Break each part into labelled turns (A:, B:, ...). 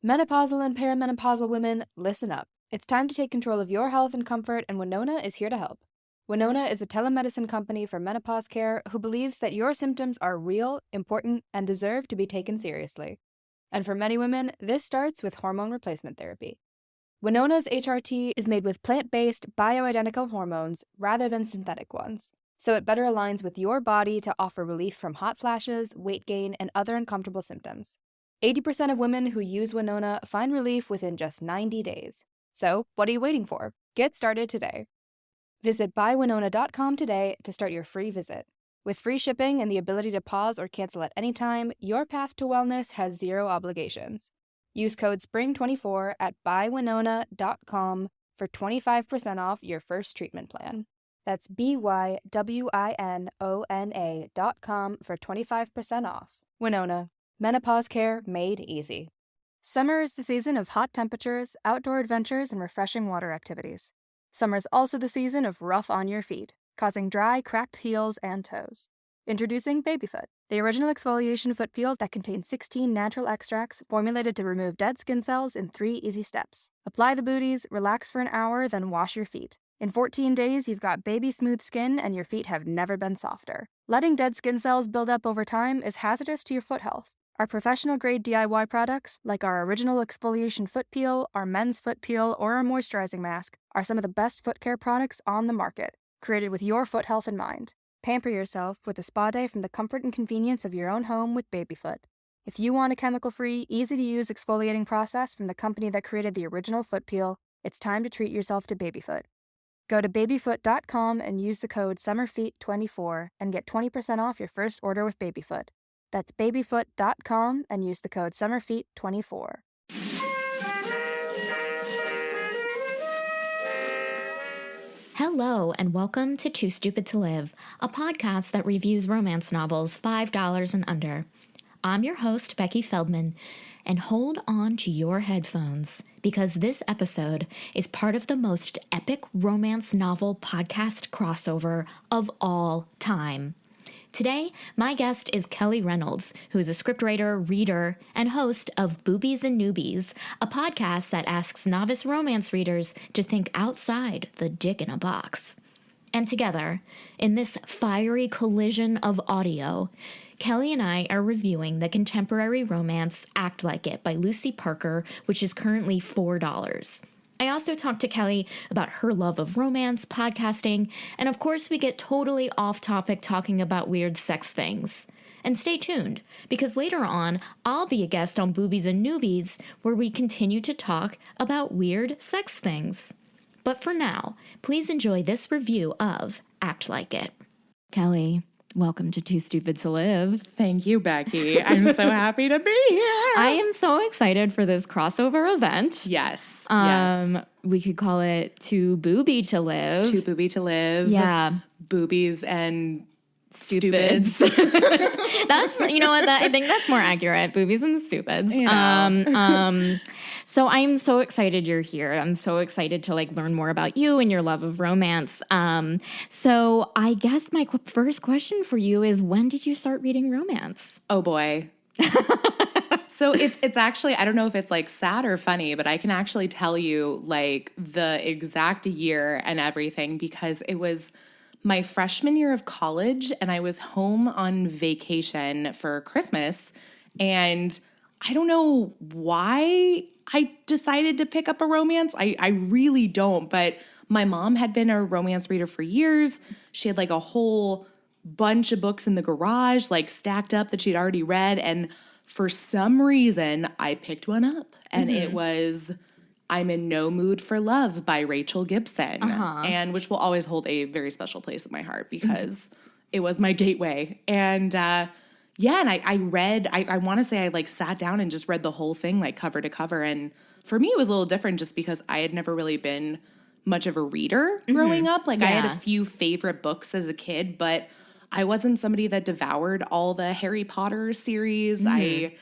A: Menopausal and perimenopausal women, listen up. It's time to take control of your health and comfort, and Winona is here to help. Winona is a telemedicine company for menopause care who believes that your symptoms are real, important, and deserve to be taken seriously. And for many women, this starts with hormone replacement therapy. Winona's HRT is made with plant-based, bioidentical hormones rather than synthetic ones, so it better aligns with your body to offer relief from hot flashes, weight gain, and other uncomfortable symptoms. 80% of women who use Winona find relief within just 90 days. So, what are you waiting for? Get started today. Visit buywinona.com today to start your free visit. With free shipping and the ability to pause or cancel at any time, your path to wellness has zero obligations. Use code SPRING24 at buywinona.com for 25% off your first treatment plan. That's BYWINONA.com for 25% off. Winona. Menopause care made easy. Summer is the season of hot temperatures, outdoor adventures, and refreshing water activities. Summer is also the season of rough on your feet, causing dry, cracked heels and toes. Introducing Babyfoot, the original exfoliation foot peel that contains 16 natural extracts formulated to remove dead skin cells in 3 easy steps. Apply the booties, relax for an hour, then wash your feet. In 14 days, you've got baby smooth skin and your feet have never been softer. Letting dead skin cells build up over time is hazardous to your foot health. Our professional-grade DIY products, like our original exfoliation foot peel, our men's foot peel, or our moisturizing mask, are some of the best foot care products on the market, created with your foot health in mind. Pamper yourself with a spa day from the comfort and convenience of your own home with Babyfoot. If you want a chemical-free, easy-to-use exfoliating process from the company that created the original foot peel, it's time to treat yourself to Babyfoot. Go to babyfoot.com and use the code SUMMERFEET24 and get 20% off your first order with Babyfoot. That's babyfoot.com and use the code SUMMERFEET24.
B: Hello, and welcome to Too Stupid to Live, a podcast that reviews romance novels $5 and under. I'm your host, Becky Feldman, and hold on to your headphones, because this episode is part of the most epic romance novel podcast crossover of all time. Today, my guest is Kelly Reynolds, who is a scriptwriter, reader, and host of Boobies and Noobies, a podcast that asks novice romance readers to think outside the dick in a box. And together, in this fiery collision of audio, Kelly and I are reviewing the contemporary romance Act Like It by Lucy Parker, which is currently $4. I also talked to Kelly about her love of romance, podcasting, and of course we get totally off topic talking about weird sex things. And stay tuned, because later on, I'll be a guest on Boobies and Noobies, where we continue to talk about weird sex things. But for now, please enjoy this review of Act Like It. Kelly, welcome to Too Stupid to Live.
C: Thank you, Becky. I'm so happy to be here.
B: I am so excited for this crossover event.
C: Yes.
B: We could call it Too Booby to Live.
C: Too Booby to Live.
B: Yeah.
C: Boobies and
B: Stupids. That's, you know what, I think that's more accurate. Boobies and stupids.
C: You know.
B: So I'm so excited you're here. I'm so excited to learn more about you and your love of romance. So I guess my first question for you is, when did you start reading romance?
C: Oh boy. So it's actually, I don't know if it's sad or funny, but I can actually tell you the exact year and everything, because it was my freshman year of college and I was home on vacation for Christmas, and I don't know why I decided to pick up a romance. I really don't, but my mom had been a romance reader for years. She had a whole bunch of books in the garage, stacked up that she'd already read. And for some reason, I picked one up, and it was I'm in No Mood for Love by Rachel Gibson, and which will always hold a very special place in my heart because it was my gateway. And yeah, and I read, I want to say I sat down and just read the whole thing cover to cover. And for me, it was a little different just because I had never really been much of a reader growing up. I had a few favorite books as a kid, but I wasn't somebody that devoured all the Harry Potter series. I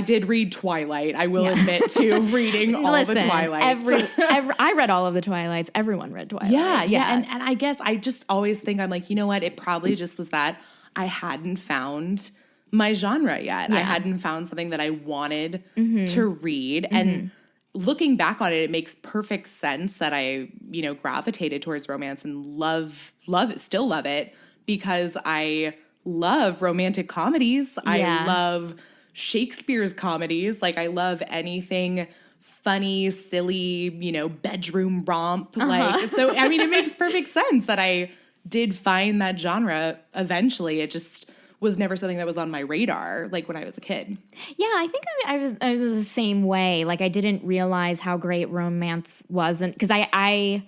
C: did read Twilight. I will admit to reading all the Twilights.
B: I read all of the Twilights. Everyone read Twilight.
C: Yeah. And I guess I just always think I'm you know what? It probably just was that I hadn't found my genre yet.
B: Yeah.
C: I hadn't found something that I wanted to read. And looking back on it, it makes perfect sense that I, gravitated towards romance and still love it because I love romantic comedies.
B: Yeah.
C: I love Shakespeare's comedies. Like I love anything funny, silly, bedroom romp. So, I mean, it makes perfect sense that I did find that genre eventually. It just was never something that was on my radar, like when I was a kid.
B: Yeah, I think I was the same way. Like I didn't realize how great romance wasn't because I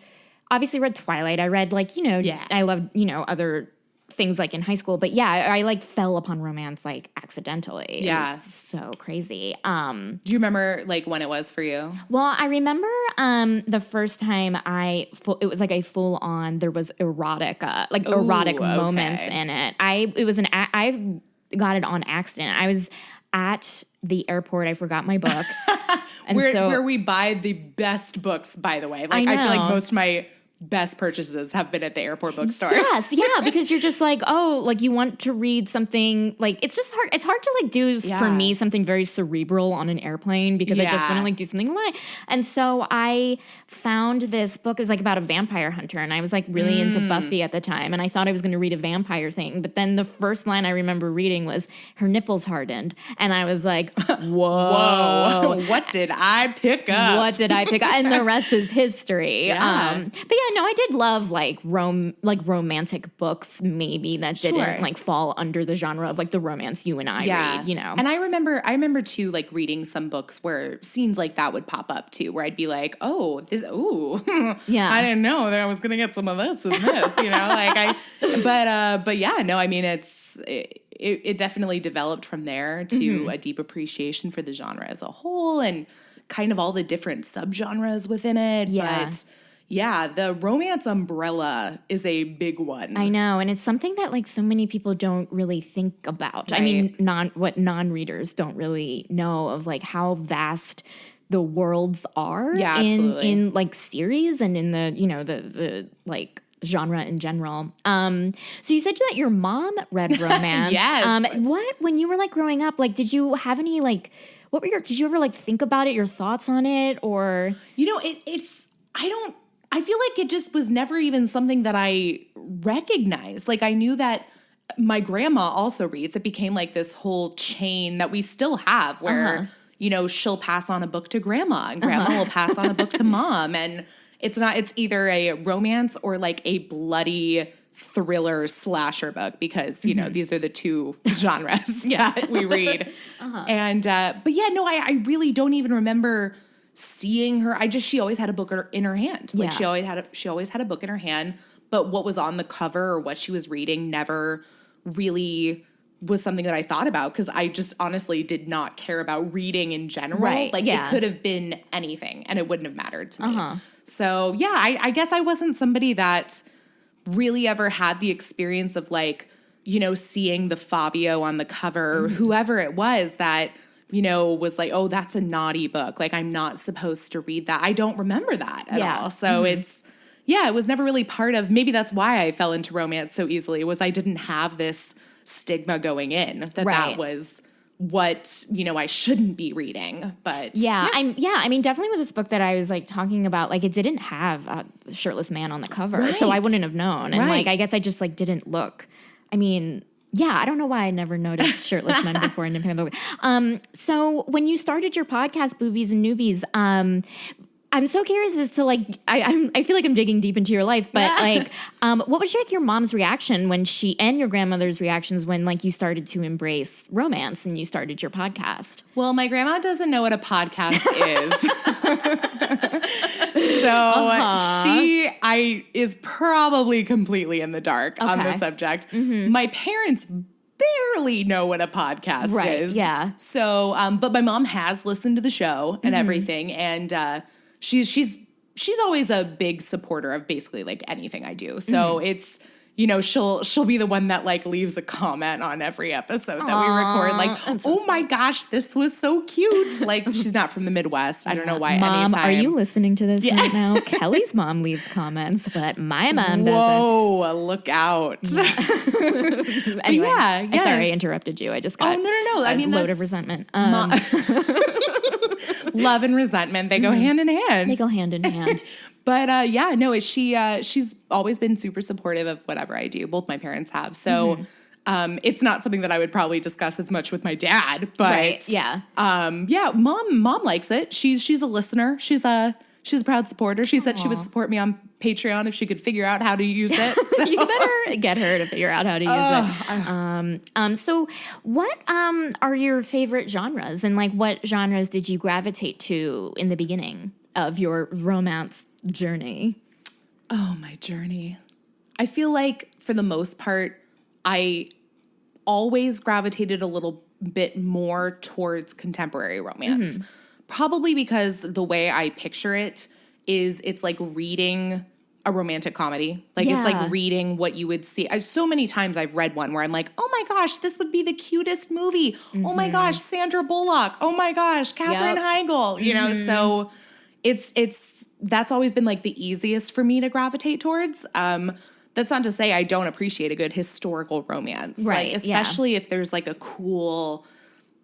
B: obviously read Twilight. I read I loved, other things like in high school. But yeah, I like fell upon romance like accidentally.
C: Yeah.
B: It was so crazy.
C: Do you remember like when it was for you?
B: Well, I remember the first time it was like a full on, there was erotic moments in it. I got it on accident. I was at the airport. I forgot my book. And
C: where we buy the best books, by the way. Like I feel like most of my best purchases have been at the airport bookstore.
B: Yes, yeah, because you're just like, oh, like you want to read something, like it's just hard. It's hard to like do for me something very cerebral on an airplane because I just want to like do something light. And so I found this book. It was like about a vampire hunter, and I was like really into Buffy at the time, and I thought I was going to read a vampire thing. But then the first line I remember reading was her nipples hardened, and I was like, whoa,
C: what did I pick up?
B: What did I pick up? And the rest is history.
C: Yeah.
B: But yeah, no, I did love like romantic books maybe that didn't like fall under the genre of like the romance you and I read,
C: And I remember too like reading some books where scenes like that would pop up too, where I'd be like, I didn't know that I was gonna get some of this and this, but yeah, no, I mean it definitely developed from there to a deep appreciation for the genre as a whole and kind of all the different subgenres within it.
B: Yeah.
C: But yeah, the romance umbrella is a big one.
B: I know, and it's something that like so many people don't really think about.
C: Right.
B: I mean, non-readers don't really know of like how vast the worlds are in like series and in the, the like genre in general. So you said that your mom read romance.
C: Yes.
B: When you were like growing up, like did you have any like did you ever like think about it, your thoughts on it, or
C: I feel like it just was never even something that I recognized. Like I knew that my grandma also reads. It became like this whole chain that we still have where, she'll pass on a book to grandma and grandma will pass on a book to mom. And it's either a romance or like a bloody thriller slasher book because, these are the two genres that we read. And, but yeah, no, I really don't even remember seeing her. She always had a book in her hand. Like she always had a book in her hand, but what was on the cover or what she was reading never really was something that I thought about because I just honestly did not care about reading in general.
B: Right,
C: like it could have been anything and it wouldn't have mattered to me. So yeah, I guess I wasn't somebody that really ever had the experience of like, seeing the Fabio on the cover or whoever it was that was like, oh, that's a naughty book. Like, I'm not supposed to read that. I don't remember that at all. So it was never really part of, maybe that's why I fell into romance so easily, was I didn't have this stigma going in that was what, I shouldn't be reading. But
B: I mean, definitely with this book that I was like talking about, like it didn't have a shirtless man on the cover. So I wouldn't have known. And like, I guess I just like didn't look. I mean, yeah, I don't know why I never noticed shirtless men before an independent book. So when you started your podcast, Boobies and Noobies, I'm so curious as to like, I feel like I'm digging deep into your life, but like, what was like your mom's reaction and your grandmother's reactions when like you started to embrace romance and you started your podcast?
C: Well, my grandma doesn't know what a podcast is. So she is probably completely in the dark on the subject. My parents barely know what a podcast is.
B: Yeah.
C: So, but my mom has listened to the show and everything. And, she's always a big supporter of basically like anything I do. So she'll be the one that like leaves a comment on every episode that we record. Like, oh my gosh, this was so cute. Like, she's not from the Midwest. I don't know why.
B: Mom,
C: anytime.
B: are you listening to this right now? Kelly's mom leaves comments, but my mom doesn't.
C: Whoa, look out.
B: Anyway,
C: yeah.
B: Sorry, I interrupted you. I just got
C: no.
B: I mean, load of resentment.
C: Love and resentment, they go hand in hand.
B: They go hand in hand.
C: But she's always been super supportive of whatever I do. Both my parents have. So it's not something that I would probably discuss as much with my dad. But
B: right, yeah.
C: Mom likes it. She's a listener. She's a proud supporter. She said she would support me on Patreon if she could figure out how to use it. So.
B: You better get her to figure out how to use it. So what are your favorite genres, and like what genres did you gravitate to in the beginning of your romance journey?
C: Oh, my journey. I feel like for the most part, I always gravitated a little bit more towards contemporary romance. Probably because the way I picture it is it's like reading a romantic comedy. Like it's like reading what you would see. So many times I've read one where I'm like, oh my gosh, this would be the cutest movie. Oh my gosh, Sandra Bullock. Oh my gosh, Katherine Heigl. So that's always been like the easiest for me to gravitate towards. That's not to say I don't appreciate a good historical romance.
B: Right.
C: Like, especially if there's like a cool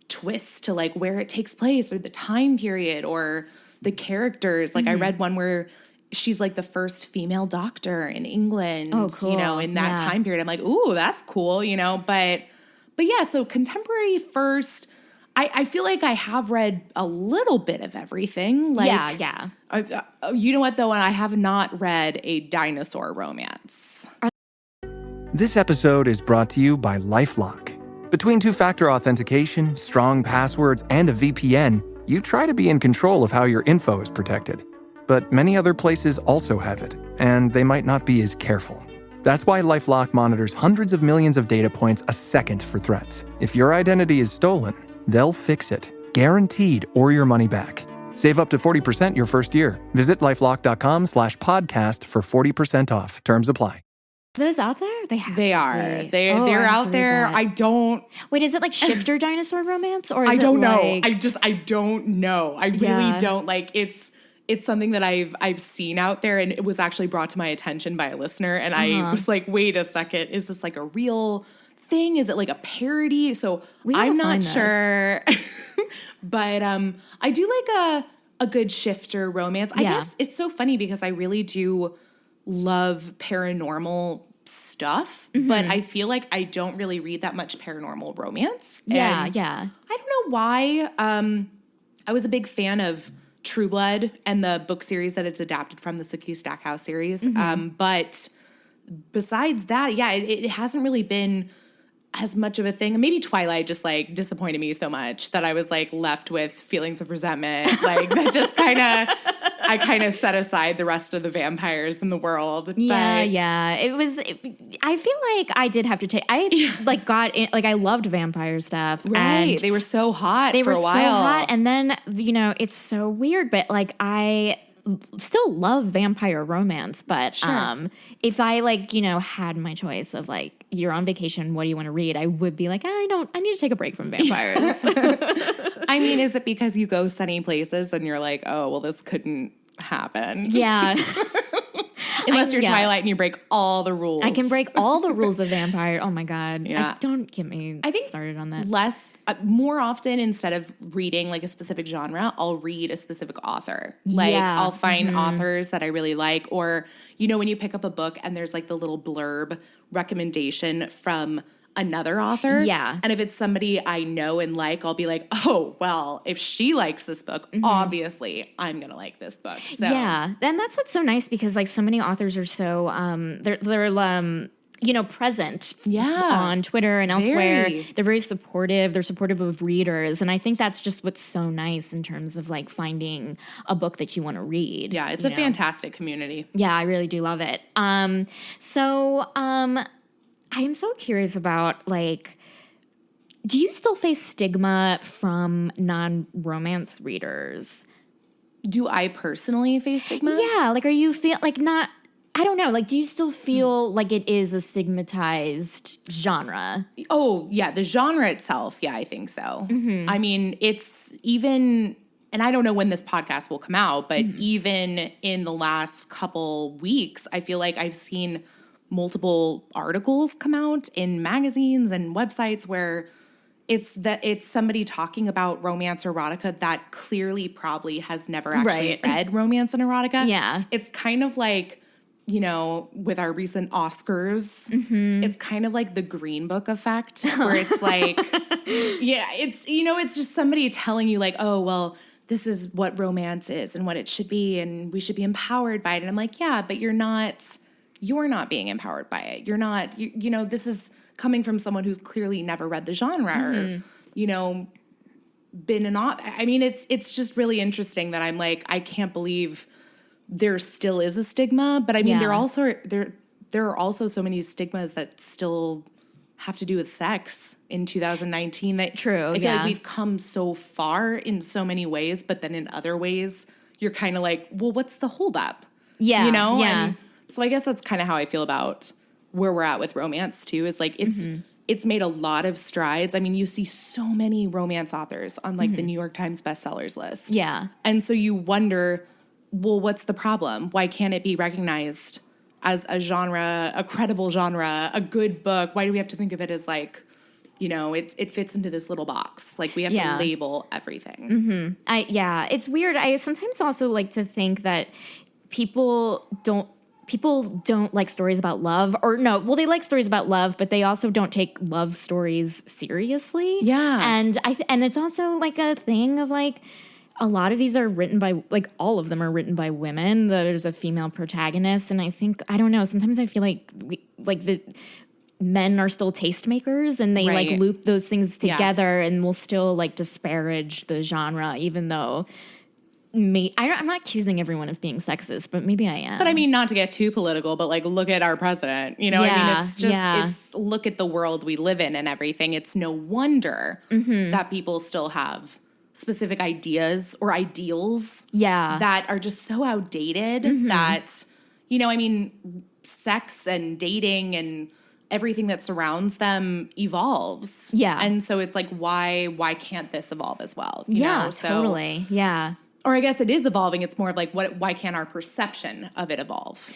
C: twist to like where it takes place or the time period or the characters. Like I read one where she's like the first female doctor in England, in that time period. I'm like, ooh, that's cool, but yeah, so contemporary first. I feel like I have read a little bit of everything. Like, you know what, though? I have not read a dinosaur romance.
D: This episode is brought to you by LifeLock. Between two-factor authentication, strong passwords, and a VPN, you try to be in control of how your info is protected. But many other places also have it, and they might not be as careful. That's why LifeLock monitors hundreds of millions of data points a second for threats. If your identity is stolen, they'll fix it, guaranteed, or your money back. Save up to 40% your first year. Visit LifeLock.com/podcast for 40% off. Terms apply.
B: Are those out there?
C: They are. They're out there. I don't.
B: Wait, is it like shifter dinosaur romance, or is
C: I don't know.
B: Like...
C: I don't know. I really don't. Like it's something that I've seen out there, and it was actually brought to my attention by a listener, and I was like, wait a second, is this like a real thing? Is it like a parody? So I'm not sure. But I do like a good shifter romance. I guess it's so funny because I really do love paranormal stuff, but I feel like I don't really read that much paranormal romance.
B: Yeah.
C: I don't know why. I was a big fan of True Blood and the book series that it's adapted from, the Sookie Stackhouse series. But besides that, it hasn't really been as much of a thing. Maybe Twilight just like disappointed me so much that I was like left with feelings of resentment. Like that just I kind of set aside the rest of the vampires in the world.
B: Yeah. I feel like I did have to take, like got in, like I loved vampire stuff.
C: Right.
B: And
C: they were so hot for a while.
B: So hot. And then, it's so weird, but like I still love vampire romance, but if I had my choice of like, you're on vacation, what do you want to read? I would be like, I need to take a break from vampires.
C: I mean, is it because you go sunny places and you're like, oh, well, this couldn't happen?
B: Yeah.
C: Unless you're Twilight and you break all the rules.
B: I can break all the rules of vampire. Oh my God.
C: Yeah.
B: Don't get me started on that.
C: More often, instead of reading like a specific genre, I'll read a specific author. Like I'll find authors that I really like, or, when you pick up a book and there's like the little blurb recommendation from another author.
B: Yeah.
C: And if it's somebody I know and like, I'll be like, oh, well, if she likes this book, obviously I'm going to like this book. So.
B: Yeah. And that's what's so nice because like so many authors are so, they're present on Twitter and elsewhere. They're very supportive. They're supportive of readers. And I think that's just what's so nice in terms of like finding a book that you want to read.
C: Yeah, it's a fantastic community.
B: Yeah, I really do love it. I am so curious about like, do you still face stigma from non-romance readers?
C: Do I personally face stigma?
B: Yeah, like are you feel like not... I don't know. Like, do you still feel like it is a stigmatized genre?
C: Oh, yeah. The genre itself. Yeah, I think so. I mean, it's even, and I don't know when this podcast will come out, but even in the last couple weeks, I feel like I've seen multiple articles come out in magazines and websites where it's somebody talking about romance erotica that clearly probably has never actually read romance and erotica.
B: Yeah.
C: It's kind of like, you know, with our recent Oscars, it's kind of like the Green Book effect where it's like, yeah, it's, you know, it's just somebody telling you like, oh, well, this is what romance is and what it should be and we should be empowered by it. And I'm like, yeah, but you're not being empowered by it. You're not, you know, this is coming from someone who's clearly never read the genre or, you know, been I mean, it's just really interesting that I'm like, I can't believe there still is a stigma, but I mean, there are also so many stigmas that still have to do with sex in 2019 that
B: True,
C: I feel like we've come so far in so many ways, but then in other ways, you're kind of like, well, what's the holdup?
B: Yeah.
C: You know?
B: Yeah.
C: And so I guess that's kind of how I feel about where we're at with romance too, is like it's made a lot of strides. I mean, you see so many romance authors on like the New York Times bestsellers list.
B: Yeah.
C: And so you wonder, well, what's the problem? Why can't it be recognized as a genre, a credible genre, a good book? Why do we have to think of it as like, you know, it fits into this little box? Like we have to label everything.
B: It's weird. I sometimes also like to think that people don't like stories about love, or no, well, they like stories about love, but they also don't take love stories seriously.
C: Yeah.
B: And it's also like a thing of like, a lot of these are written by, like all of them are written by women. There's a female protagonist. And I think, I don't know, sometimes I feel like the men are still tastemakers and they like loop those things together and will still like disparage the genre, even though I'm not accusing everyone of being sexist, but maybe I am.
C: But I mean, not to get too political, but like, look at our president. You know, I mean, it's just, it's look at the world we live in and everything. It's no wonder that people still have specific ideas or ideals that are just so outdated that, you know, I mean, sex and dating and everything that surrounds them evolves. Yeah. And so it's like, why can't this evolve as well? You know? So,
B: totally. Yeah.
C: Or I guess it is evolving. It's more of like, why can't our perception of it evolve?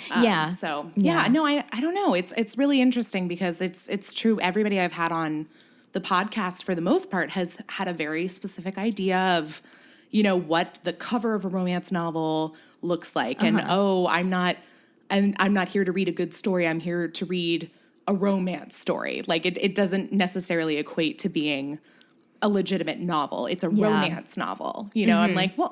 C: So no, I don't know. It's really interesting because it's true. Everybody I've had on the podcast for the most part has had a very specific idea of, you know, what the cover of a romance novel looks like. And I'm not here to read a good story. I'm here to read a romance story. Like it doesn't necessarily equate to being a legitimate novel. It's a romance novel. You know, I'm like, well,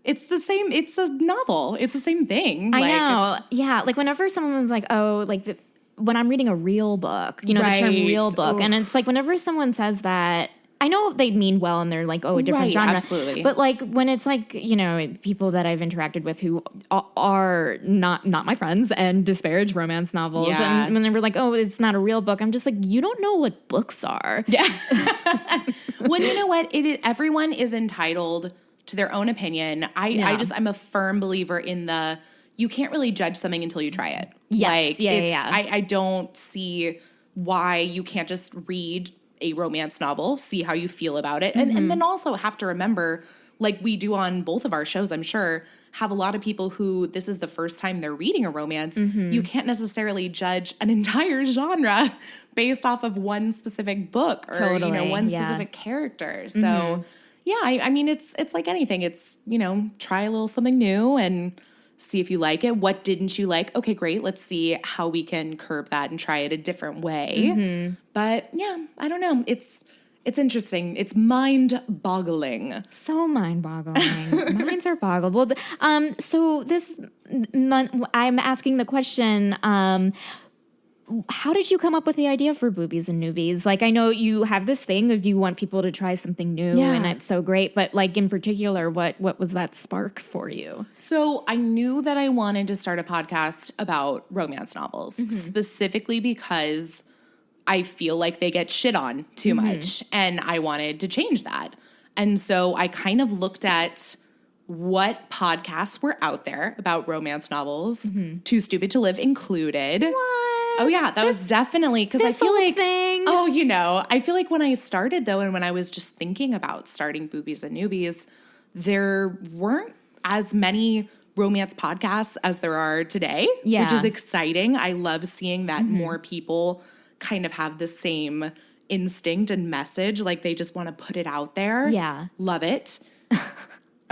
C: it's the same. It's a novel. It's the same thing.
B: I know. Yeah. Like whenever someone was like, oh, like when I'm reading a real book, you know, the term real book. Oof. And it's like whenever someone says that, I know they mean well and they're like, oh, a different genre. Absolutely. But like when it's like, you know, people that I've interacted with who are not my friends and disparage romance novels. Yeah. And when they were like, oh, it's not a real book, I'm just like, you don't know what books are. Yeah.
C: Well, you know what? Everyone is entitled to their own opinion. I'm a firm believer in you can't really judge something until you try it.
B: Yes.
C: Like, I don't see why you can't just read a romance novel, see how you feel about it. And then also have to remember, like we do on both of our shows, I'm sure, have a lot of people who this is the first time they're reading a romance. You can't necessarily judge an entire genre based off of one specific book or, you know, one specific character. So, I mean, it's like anything. It's, you know, try a little something new and see if you like it. What didn't you like? Okay, great. Let's see how we can curb that and try it a different way. But yeah, I don't know. It's interesting. It's mind-boggling.
B: So mind-boggling. Minds are boggled. Well, so this month, I'm asking the question, how did you come up with the idea for Boobies and Noobies? Like, I know you have this thing of you want people to try something new, and it's so great. But like in particular, what was that spark for you?
C: So I knew that I wanted to start a podcast about romance novels, specifically because I feel like they get shit on too much, and I wanted to change that. And so I kind of looked at what podcasts were out there about romance novels, Too Stupid to Live included.
B: What?
C: Oh, yeah, that was definitely, because I feel like,
B: thing.
C: oh, you know, I feel like when I started, though, and when I was just thinking about starting Boobies and Noobies, there weren't as many romance podcasts as there are today, which is exciting. I love seeing that more people kind of have the same instinct and message, like they just want to put it out there.
B: Yeah.
C: Love it.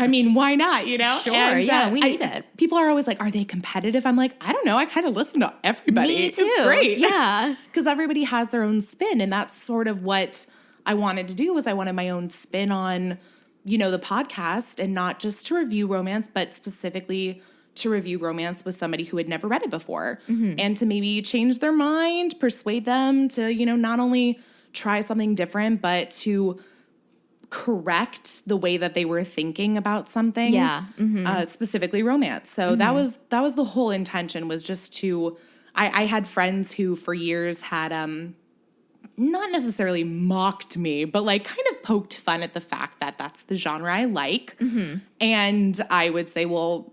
C: I mean, why not, you know?
B: Sure,
C: and,
B: we need it.
C: People are always like, are they competitive? I'm like, I don't know. I kind of listen to everybody.
B: Me too.
C: It's great.
B: Yeah.
C: Because everybody has their own spin. And that's sort of what I wanted to do, was I wanted my own spin on, you know, the podcast, and not just to review romance, but specifically to review romance with somebody who had never read it before, and to maybe change their mind, persuade them to, you know, not only try something different, but to correct the way that they were thinking about something, specifically romance. So that was the whole intention, was just to, I had friends who for years had not necessarily mocked me, but like kind of poked fun at the fact that that's the genre I like. And I would say, well,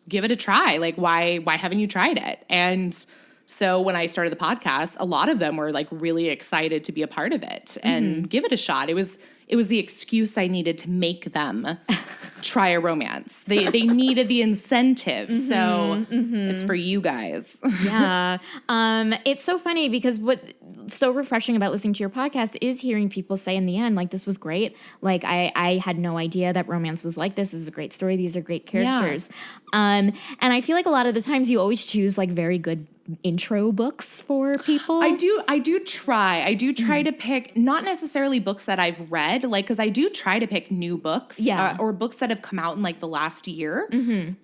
C: give it a try. Like, why haven't you tried it? And so when I started the podcast, a lot of them were like really excited to be a part of it and give it a shot. It was the excuse I needed to make them try a romance. They needed the incentive. So it's for you guys.
B: Yeah. It's so funny because what's so refreshing about listening to your podcast is hearing people say in the end, like, this was great. Like, I had no idea that romance was like this. This is a great story. These are great characters. And I feel like a lot of the times you always choose like very good intro books for people.
C: I do try to pick not necessarily books that I've read, like, because I do try to pick new books, or books that have come out in like the last year,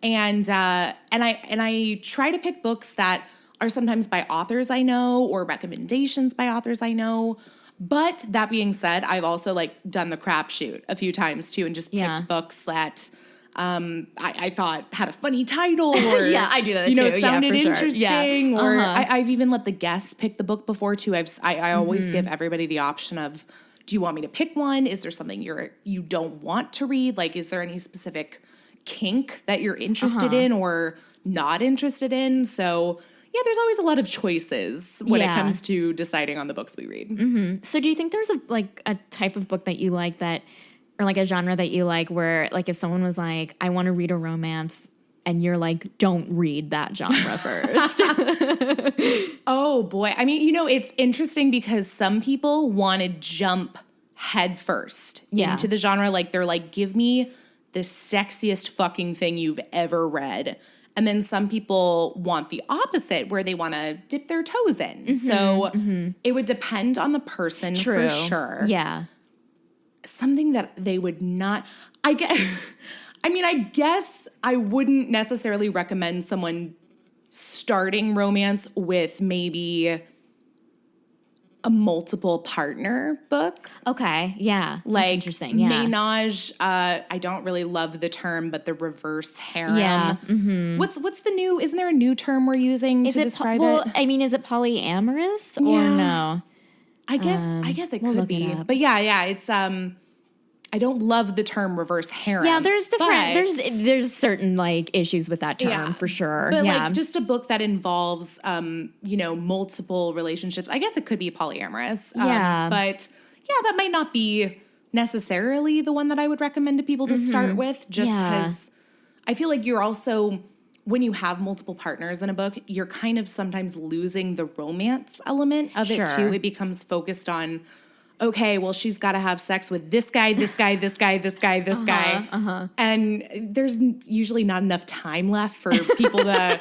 C: and I try to pick books that are sometimes by authors I know or recommendations by authors I know. But that being said, I've also like done the crapshoot a few times too, and just picked books that I thought had a funny title, or
B: I do that,
C: you know,
B: too.
C: sounded
B: Sure.
C: interesting, or I've even let the guests pick the book before too. I always give everybody the option of, do you want me to pick one? Is there something you don't want to read? Like, is there any specific kink that you're interested in or not interested in? So yeah, there's always a lot of choices when it comes to deciding on the books we read.
B: So do you think there's a type of book that you like that, or like a genre that you like, where like if someone was like, I want to read a romance, and you're like, don't read that genre first?
C: Oh boy. I mean, you know, it's interesting because some people want to jump head first into the genre. Like, they're like, give me the sexiest fucking thing you've ever read. And then some people want the opposite, where they want to dip their toes in. So it would depend on the person for sure.
B: Yeah.
C: Something that they would not, I guess I wouldn't necessarily recommend someone starting romance with maybe a multiple partner book.
B: Okay, yeah.
C: Like,
B: interesting. Yeah.
C: ménage, I don't really love the term, but the reverse harem.
B: Yeah.
C: What's the new, isn't there a new term we're using to describe it?
B: I mean, is it polyamorous or no?
C: I guess it could be. But yeah, it's I don't love the term reverse harem.
B: Yeah, there's different there's certain like issues with that term for sure.
C: But like just a book that involves you know, multiple relationships. I guess it could be polyamorous. But yeah, that might not be necessarily the one that I would recommend to people to start with, just because I feel like you're also, when you have multiple partners in a book, you're kind of sometimes losing the romance element of it too. It becomes focused on, okay, well, she's got to have sex with this guy, this guy, this guy, this guy, this guy. And there's usually not enough time left for people to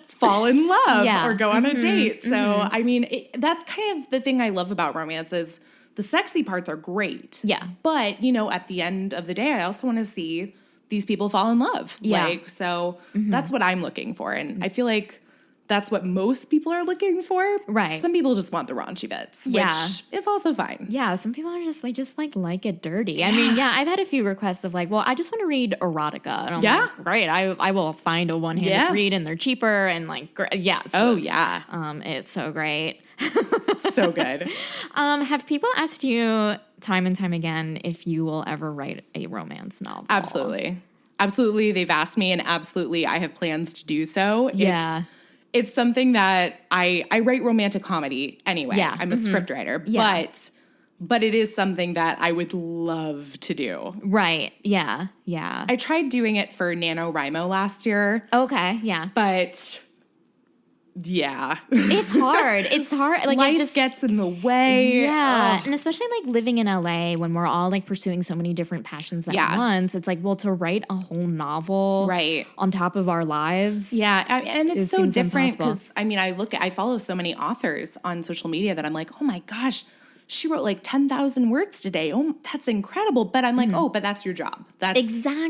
C: fall in love or go on a date. So, I mean, that's kind of the thing I love about romance is the sexy parts are great.
B: Yeah.
C: But, you know, at the end of the day, I also want to see these people fall in love.
B: Yeah.
C: Like, so that's what I'm looking for. And I feel like that's what most people are looking for.
B: Right.
C: Some people just want the raunchy bits, which is also fine.
B: Yeah, some people are just like it dirty. Yeah. I mean, I've had a few requests of like, well, I just want to read erotica. And I'm like, great. I will find a one-handed read, and they're cheaper and like, So, it's so great.
C: So good.
B: Have people asked you time and time again if you will ever write a romance novel?
C: Absolutely. absolutely, they've asked me, and absolutely, I have plans to do so.
B: Yeah.
C: It's something that I write romantic comedy anyway.
B: Yeah.
C: I'm a scriptwriter, but it is something that I would love to do.
B: Right. Yeah. Yeah.
C: I tried doing it for NaNoWriMo last year.
B: Okay. Yeah.
C: But yeah.
B: It's hard. It's hard. Like
C: life gets in the way.
B: Yeah.
C: Ugh.
B: And especially like living in LA when we're all like pursuing so many different passions at once. It's like, well, to write a whole novel on top of our lives.
C: Yeah. And it's so different
B: impossible.
C: because I follow so many authors on social media that I'm like, oh my gosh, she wrote like 10,000 words today. Oh, that's incredible. But I'm like, oh, but that's your job. That's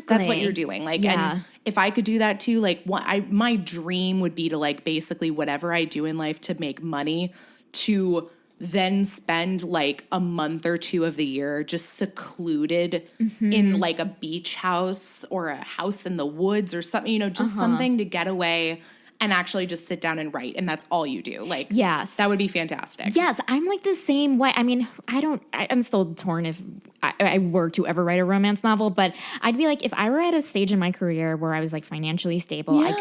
C: what you're doing. Like, and if I could do that too, like my dream would be to like basically whatever I do in life to make money, to then spend like a month or two of the year just secluded in like a beach house or a house in the woods or something, just something to get away and actually just sit down and write, and that's all you do. Like,
B: yes,
C: that would be fantastic.
B: Yes, I'm like the same way. I mean, I'm still torn if I were to ever write a romance novel, but I'd be like, if I were at a stage in my career where I was like financially stable, I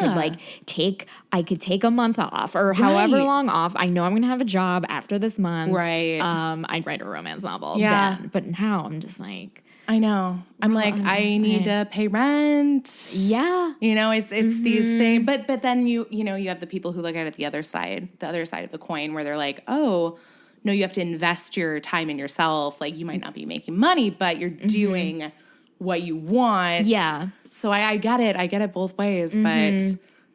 B: could take a month off or however long off. I know I'm going to have a job after this month.
C: Right.
B: I'd write a romance novel.
C: Yeah.
B: But now I'm just like,
C: I know. I'm like, I need to pay rent.
B: Yeah.
C: It's these things. But then you have the people who look at it the other side of the coin where they're like, oh, no, you have to invest your time in yourself. Like, you might not be making money, but you're doing what you want.
B: Yeah.
C: So I get it. I get it both ways. But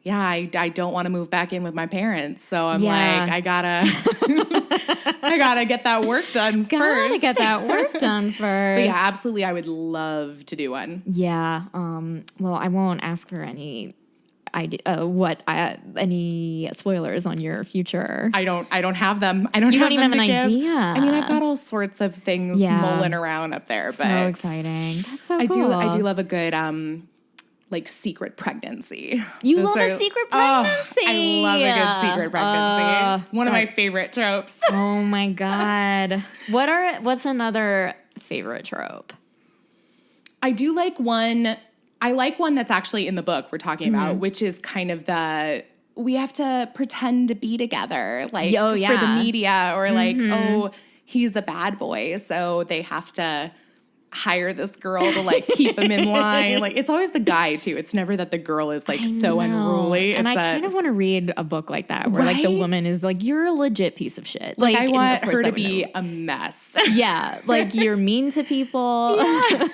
C: yeah, I don't want to move back in with my parents. So I'm like, I gotta get that work done first.
B: Gotta get that work done first.
C: But yeah, absolutely. I would love to do one.
B: Yeah. Well, I won't ask for any any spoilers on your future.
C: I don't have them. I don't
B: you
C: have
B: don't even
C: them
B: have
C: to
B: an
C: give.
B: idea.
C: I mean, I've got all sorts of things mulling around up there, but
B: so exciting. That's so cool.
C: I do love a good like secret pregnancy.
B: You love a secret pregnancy.
C: I love a good secret pregnancy. One of my favorite tropes.
B: Oh my God. What's another favorite trope?
C: I do like one. I like one that's actually in the book we're talking about, which is kind of we have to pretend to be together, like for the media, or like, oh, he's the bad boy, so they have to hire this girl to like keep him in line. Like, it's always the guy too. It's never that the girl is like so unruly.
B: And I kind of want to read a book like that where like the woman is like, you're a legit piece of shit.
C: Like I want her to be a mess.
B: Yeah. Like, you're mean to people.
C: Yeah.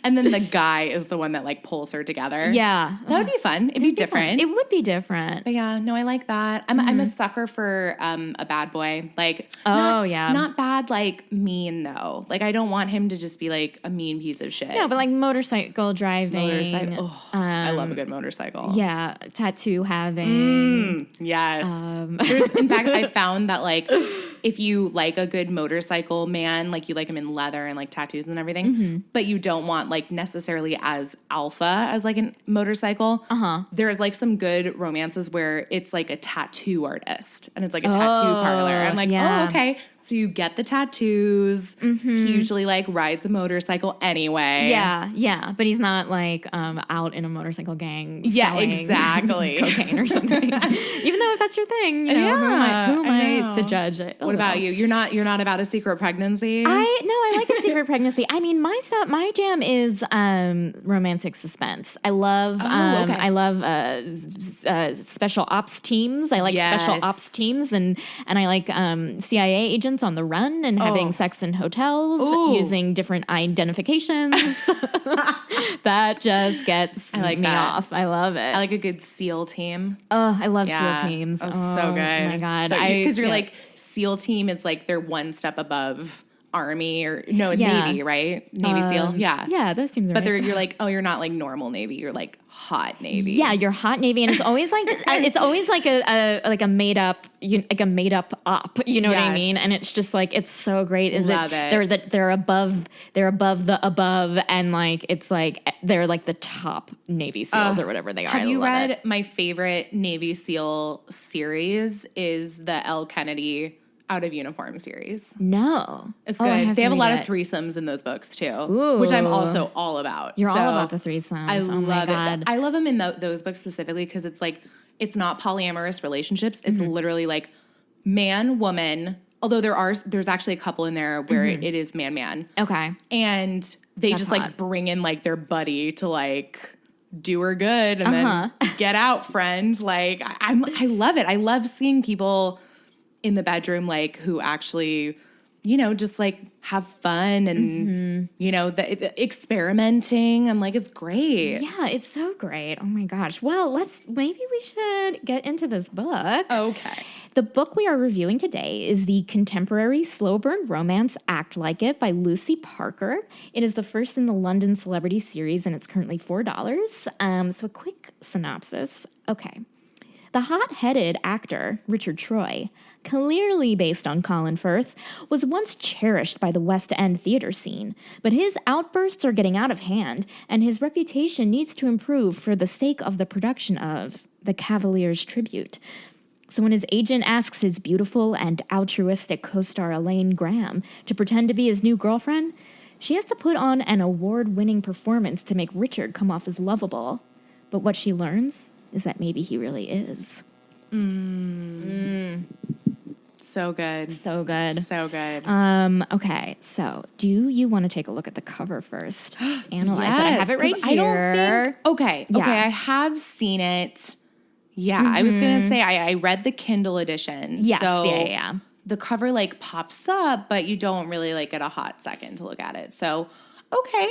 C: And then the guy is the one that like pulls her together.
B: Yeah.
C: That would be fun. It'd be different.
B: It would be different.
C: But yeah, no, I like that. I'm a sucker for a bad boy. Like, not bad, like mean though. Like, I don't want him to just be like a mean piece of shit.
B: No, but like motorcycle driving.
C: Oh, I love a good motorcycle.
B: Yeah, tattoo having.
C: Yes. In fact, I found that like if you like a good motorcycle man, like you like him in leather and like tattoos and everything, but you don't want like necessarily as alpha as like a motorcycle, there's like some good romances where it's like a tattoo artist and it's like a tattoo parlor. I'm like, oh, okay. So you get the tattoos. He usually like rides a motorcycle anyway.
B: Yeah. But he's not like out in a motorcycle gang.
C: Yeah, exactly.
B: Cocaine or something. Even though if that's your thing, who am I to judge it?
C: What about you? You're not about a secret pregnancy?
B: I like a secret pregnancy. I mean, my jam is romantic suspense. I love special ops teams. I like special ops teams and I like CIA agents on the run and having sex in hotels using different identifications. That just gets me off. I love it.
C: I like a good SEAL team.
B: Oh, I love SEAL teams.
C: Oh, so good.
B: Oh my God.
C: Because you're like, SEAL team is like they're one step above Army or Navy, right? Navy SEAL. Yeah.
B: Yeah, those seems right.
C: But you're like, oh, you're not like normal Navy. You're like hot Navy.
B: Yeah, you're hot Navy, and it's always like a made up op. You know what I mean? And it's just like it's so great.
C: Love it.
B: They're above the above, and like it's like they're like the top Navy SEALs or whatever they are.
C: Have you read my favorite Navy SEAL series? Is the L. Kennedy Out of Uniform series.
B: No.
C: It's
B: Oh,
C: good. They have a lot of
B: it.
C: threesomes in those books too,
B: Ooh.
C: which I'm also all about.
B: You're
C: So
B: all about the threesomes.
C: I
B: Oh my
C: love
B: God.
C: it. I love them in those books specifically because it's like, it's not polyamorous relationships. It's literally like man, woman, although there's actually a couple in there where it is man.
B: Okay.
C: And they
B: That's
C: just
B: hot.
C: like bring in like their buddy to like do her good and then get out, friends. Like I love it. I love seeing people in the bedroom like who actually, you know, just like have fun and you know, the experimenting. I'm like, it's great.
B: Yeah, it's so great. Oh my gosh. Well, maybe we should get into this book.
C: Okay.
B: The book we are reviewing today is the contemporary slow burn romance Act Like It by Lucy Parker. It is the first in the London Celebrity series and it's currently $4. So a quick synopsis. Okay. The hot-headed actor, Richard Troy, clearly based on Colin Firth, was once cherished by the West End theater scene, but his outbursts are getting out of hand, and his reputation needs to improve for the sake of the production of The Cavalier's Tribute. So when his agent asks his beautiful and altruistic co-star Elaine Graham to pretend to be his new girlfriend, she has to put on an award-winning performance to make Richard come off as lovable. But what she learns is that maybe he really is.
C: So good.
B: So good.
C: So good.
B: Okay, so do you want to take a look at the cover first? Analyze it. I have it right
C: 'cause
B: here.
C: I don't think. Okay.
B: Yeah.
C: Okay. I have seen it. Yeah. I was gonna say I read the Kindle edition.
B: Yes,
C: So
B: yeah.
C: the cover like pops up, but you don't really like get a hot second to look at it. So okay.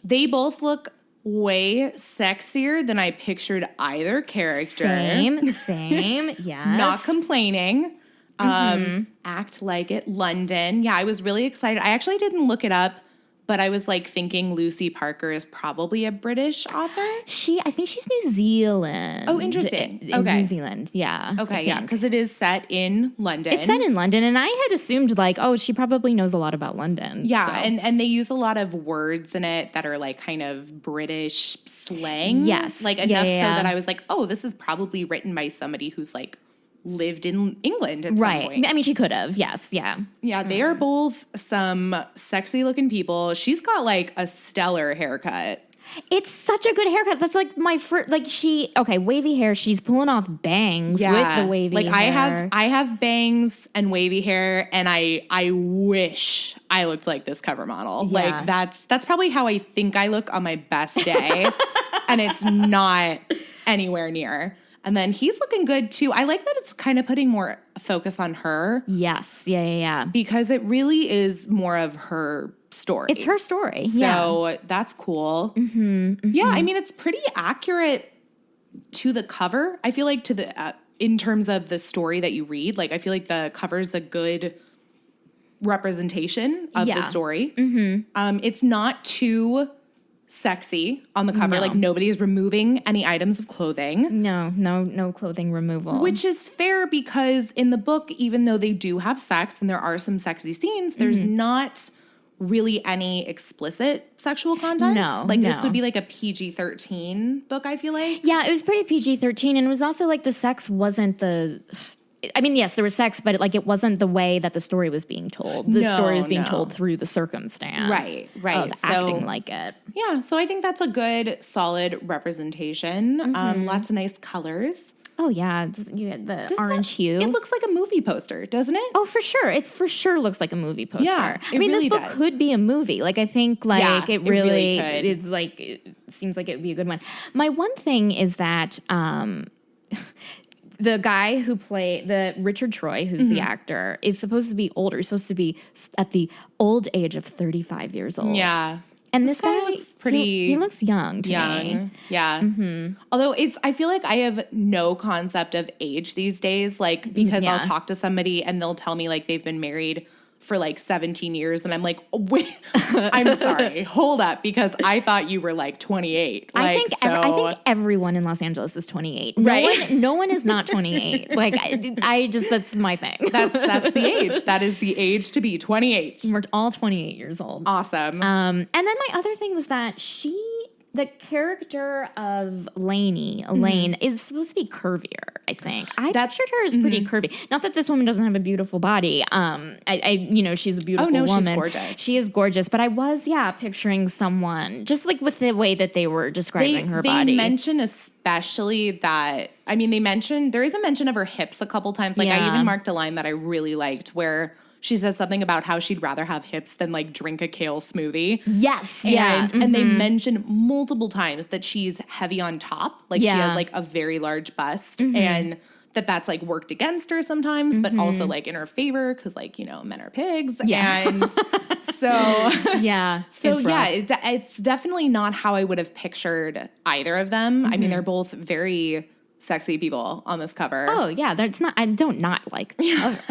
C: They both look way sexier than I pictured either character.
B: Same, yes.
C: Not complaining. Act Like It, London. Yeah, I was really excited. I actually didn't look it up, but I was like thinking Lucy Parker is probably a British author.
B: I think she's New Zealand.
C: Oh, interesting.
B: In
C: Okay.
B: New Zealand, yeah.
C: Okay, yeah, because it is set in London.
B: It's set in London, and I had assumed like, oh, she probably knows a lot about London.
C: Yeah,
B: so.
C: and they use a lot of words in it that are like kind of British slang.
B: Yes.
C: Like enough
B: Yeah.
C: so that I was like, oh, this is probably written by somebody who's like lived in England at some
B: Right.
C: point.
B: I mean, she could have. Yes. Yeah.
C: Yeah, they are both some sexy looking people. She's got like a stellar haircut.
B: It's such a good haircut. That's like my first. Like wavy hair. She's pulling off bangs with the wavy.
C: Like
B: hair.
C: I have bangs and wavy hair, and I wish I looked like this cover model.
B: Yeah.
C: Like that's probably how I think I look on my best day, and it's not anywhere near. And then he's looking good too. I like that it's kind of putting more focus on her.
B: Yes. Yeah.
C: Because it really is more of her story.
B: It's her story.
C: So that's cool. Yeah, I mean, it's pretty accurate to the cover. I feel like to the in terms of the story that you read, like I feel like the cover's a good representation of the story. It's not too sexy on the cover.
B: No.
C: Like nobody's removing any items of clothing.
B: No clothing removal.
C: Which is fair because in the book, even though they do have sex and there are some sexy scenes, there's not really any explicit sexual content. This would be like a PG-13 book, I feel like.
B: Yeah, it was pretty PG-13, and it was also like the sex wasn't the. I mean, yes, there was sex, but it wasn't the way that the story was being told. The story was being told through the circumstance,
C: right,
B: of acting like it.
C: Yeah, so I think that's a good, solid representation. Lots of nice colors.
B: Oh yeah, you get the orange hue.
C: It looks like a movie poster, doesn't it?
B: Oh, for sure. It for sure looks like a movie poster.
C: Yeah,
B: I mean,
C: really
B: this book
C: does.
B: could be a movie. Like, I think, it
C: really
B: really
C: could.
B: it seems like it would be a good one. My one thing is that the guy who played Richard Troy, who's the actor, is supposed to be older. He's supposed to be at the old age of 35 years old.
C: Yeah.
B: And this guy
C: looks pretty
B: he looks young to me.
C: Yeah. Although I feel like I have no concept of age these days, like because I'll talk to somebody and they'll tell me like they've been married for like 17 years and I'm like, wait, I'm sorry, hold up, because I thought you were like 28.
B: I think everyone in Los Angeles is 28.
C: Right.
B: No one is not 28. Like I just that's my thing.
C: That's the age. That is the age to be 28.
B: We're all 28 years old.
C: Awesome.
B: And then my other thing was that she the character of Elaine, is supposed to be curvier, I think. I pictured her as pretty curvy. Not that this woman doesn't have a beautiful body. She's a beautiful woman.
C: She's gorgeous.
B: She is gorgeous. But I was, picturing someone, just like with the way that they were describing her body.
C: They mention especially that, there is a mention of her hips a couple times. Like, I even marked a line that I really liked where she says something about how she'd rather have hips than like drink a kale smoothie.
B: Yes.
C: And they mention multiple times that she's heavy on top. Like she has like a very large bust and that's like worked against her sometimes, but also like in her favor because like, men are pigs. Yeah. And so, it's definitely not how I would have pictured either of them. I mean, they're both very sexy people on this cover.
B: Oh yeah, that's not. I don't not like the cover.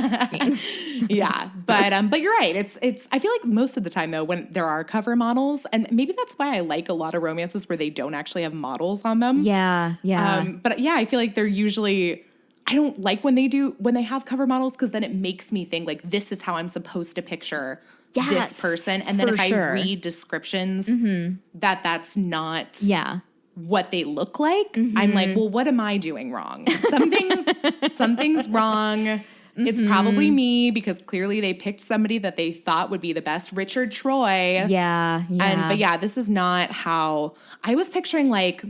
C: Yeah, but you're right. It's. I feel like most of the time though, when there are cover models, and maybe that's why I like a lot of romances where they don't actually have models on them.
B: Yeah.
C: But yeah, I feel like they're usually. I don't like when they have cover models because then it makes me think like this is how I'm supposed to picture this person, and then if I read descriptions that's not.
B: Yeah.
C: What they look like, I'm like, well, what am I doing wrong? Something's wrong. It's probably me because clearly they picked somebody that they thought would be the best, Richard Troy.
B: Yeah.
C: But this is not how I was picturing like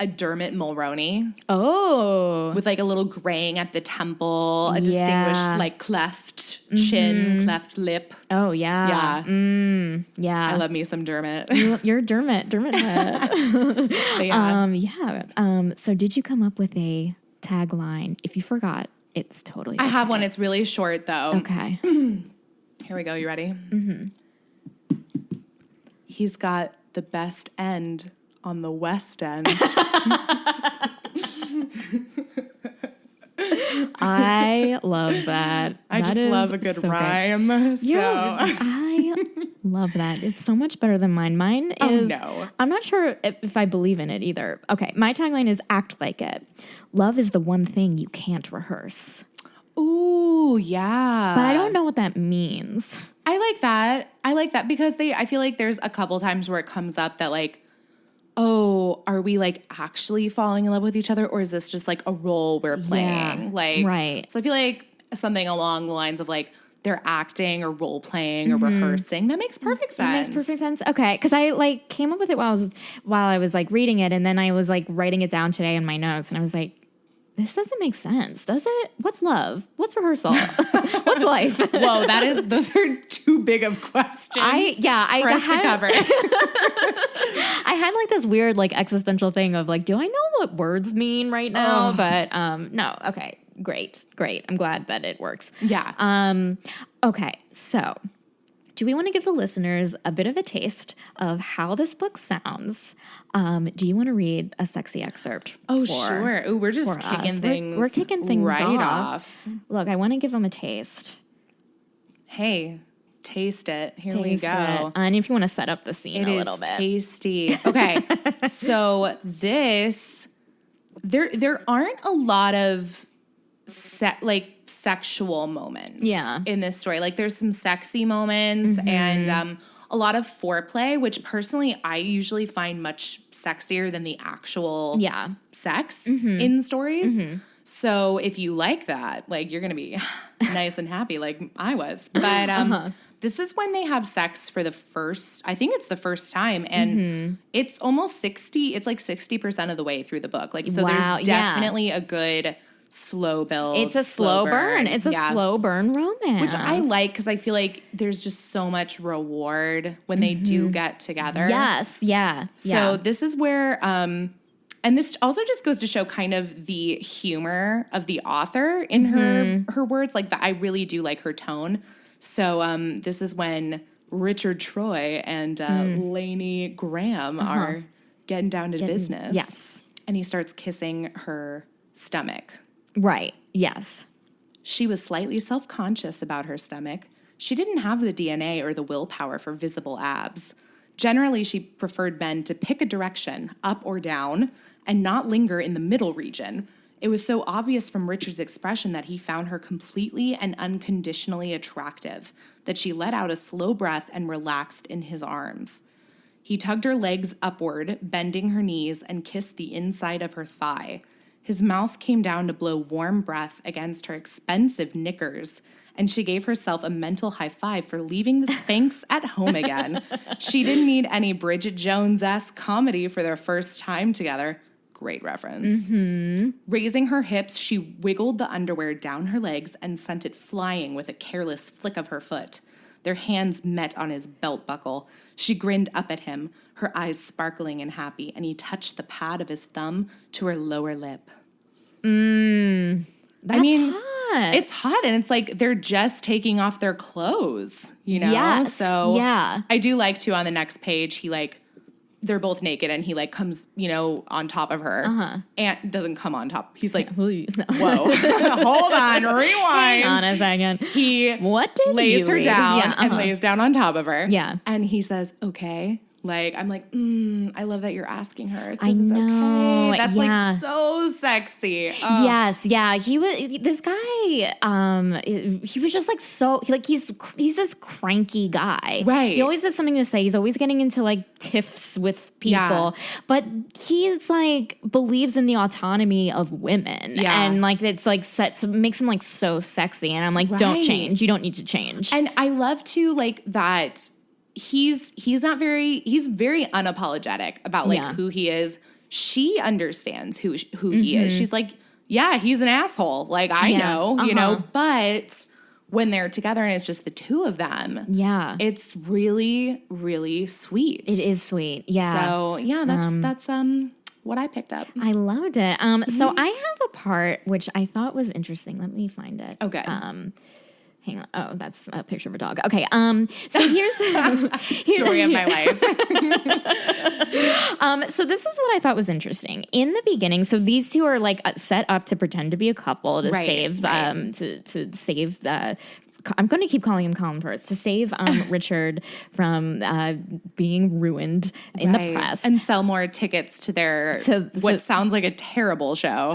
C: a Dermot Mulroney.
B: Oh.
C: With like a little graying at the temple, a distinguished like cleft chin, cleft lip.
B: Oh, yeah.
C: Yeah.
B: Yeah.
C: I love me some Dermot.
B: You're Dermot head. So did you come up with a tagline? If you forgot, it's totally okay.
C: I have one. It's really short though.
B: Okay.
C: Here we go. You ready? He's got the best end on the West End.
B: I love that.
C: I just love a good rhyme.
B: I love that. It's so much better than mine. Mine is,
C: no.
B: I'm not sure if I believe in it either. Okay, my tagline is act like it. Love is the one thing you can't rehearse.
C: Ooh, yeah.
B: But I don't know what that means.
C: I like that because I feel like there's a couple times where it comes up that like, oh, are we like actually falling in love with each other, or is this just like a role we're playing?
B: Yeah,
C: like,
B: right.
C: So I feel like something along the lines of like they're acting or role playing or rehearsing. That makes perfect sense.
B: That makes perfect sense. Okay, because I like came up with it while I was like reading it, and then I was like writing it down today in my notes, and I was like, this doesn't make sense, does it? What's love? What's rehearsal? What's life?
C: Whoa, those are too big of questions for us to cover.
B: I had like this weird like existential thing of like, do I know what words mean right now? But no. Okay, great. I'm glad that it works.
C: Yeah.
B: Okay, so do we want to give the listeners a bit of a taste of how this book sounds? Do you want to read a sexy excerpt?
C: Oh, sure. Ooh, we're just kicking things.
B: We're kicking things
C: right
B: off. Look, I want to give them a taste.
C: Hey, taste it. Here we go.
B: And if you want to set up the scene a little bit.
C: It is tasty. Okay. So there aren't a lot of sexual moments in this story. Like there's some sexy moments and a lot of foreplay, which personally I usually find much sexier than the actual sex in stories. So if you like that, like you're going to be nice and happy like I was. But this is when they have sex for the first, I think it's the first time. And it's almost 60% of the way through the book. Like, so there's definitely a good slow build.
B: It's a slow burn. It's a slow burn romance.
C: Which I like because I feel like there's just so much reward when they do get together.
B: Yes. Yeah.
C: So this is where, and this also just goes to show kind of the humor of the author in her words. Like I really do like her tone. So this is when Richard Troy and Lainey Graham are getting down to business.
B: Yes.
C: And he starts kissing her stomach.
B: Right. Yes.
C: She was slightly self-conscious about her stomach. She didn't have the DNA or the willpower for visible abs. Generally, she preferred men to pick a direction, up or down, and not linger in the middle region. It was so obvious from Richard's expression that he found her completely and unconditionally attractive that she let out a slow breath and relaxed in his arms. He tugged her legs upward, bending her knees, and kissed the inside of her thigh. His mouth came down to blow warm breath against her expensive knickers, and she gave herself a mental high five for leaving the Spanx at home again. She didn't need any Bridget Jones-esque comedy for their first time together. Great reference.
B: Mm-hmm.
C: Raising her hips, she wiggled the underwear down her legs and sent it flying with a careless flick of her foot. Their hands met on his belt buckle. She grinned up at him, her eyes sparkling and happy, and he touched the pad of his thumb to her lower lip.
B: That's hot.
C: It's hot, and it's like they're just taking off their clothes, you know?
B: Yes.
C: So
B: yeah.
C: I do like to, on the next page, he they're both naked, and he comes, on top of her. And doesn't come on top. He's like,
B: Please, no.
C: whoa, hold on, rewind.
B: Hang on a second.
C: He
B: lays
C: her
B: read?
C: down and lays down on top of her.
B: Yeah.
C: And he says, okay. I'm like, I love that you're asking her.
B: I know.
C: Okay. That's
B: yeah.
C: so sexy. Oh.
B: Yes. Yeah. This guy, he was just he's this cranky guy.
C: Right.
B: He always has something to say. He's always getting into tiffs with people,
C: Yeah.
B: but he's believes in the autonomy of women.
C: Yeah.
B: And it's so it makes him so sexy. And I'm like,
C: Right.
B: don't change. You don't need to change.
C: And I love to that he's very unapologetic about who he is. She understands who he is. She's like, yeah, he's an asshole. I know, but when they're together and it's just the two of them,
B: yeah,
C: it's really, really sweet.
B: It is sweet. Yeah.
C: So yeah, that's what I picked up.
B: I loved it. So I have a part which I thought was interesting. Let me find it.
C: Okay.
B: Hang on. Oh, that's a picture of a dog. Okay. So here's
C: Story of my life.
B: So this is what I thought was interesting. In the beginning, so these two are set up to pretend to be a couple to save to save the. I'm going to keep calling him Colin Firth, to save Richard from being ruined in the press
C: and sell more tickets to their what sounds like a terrible show.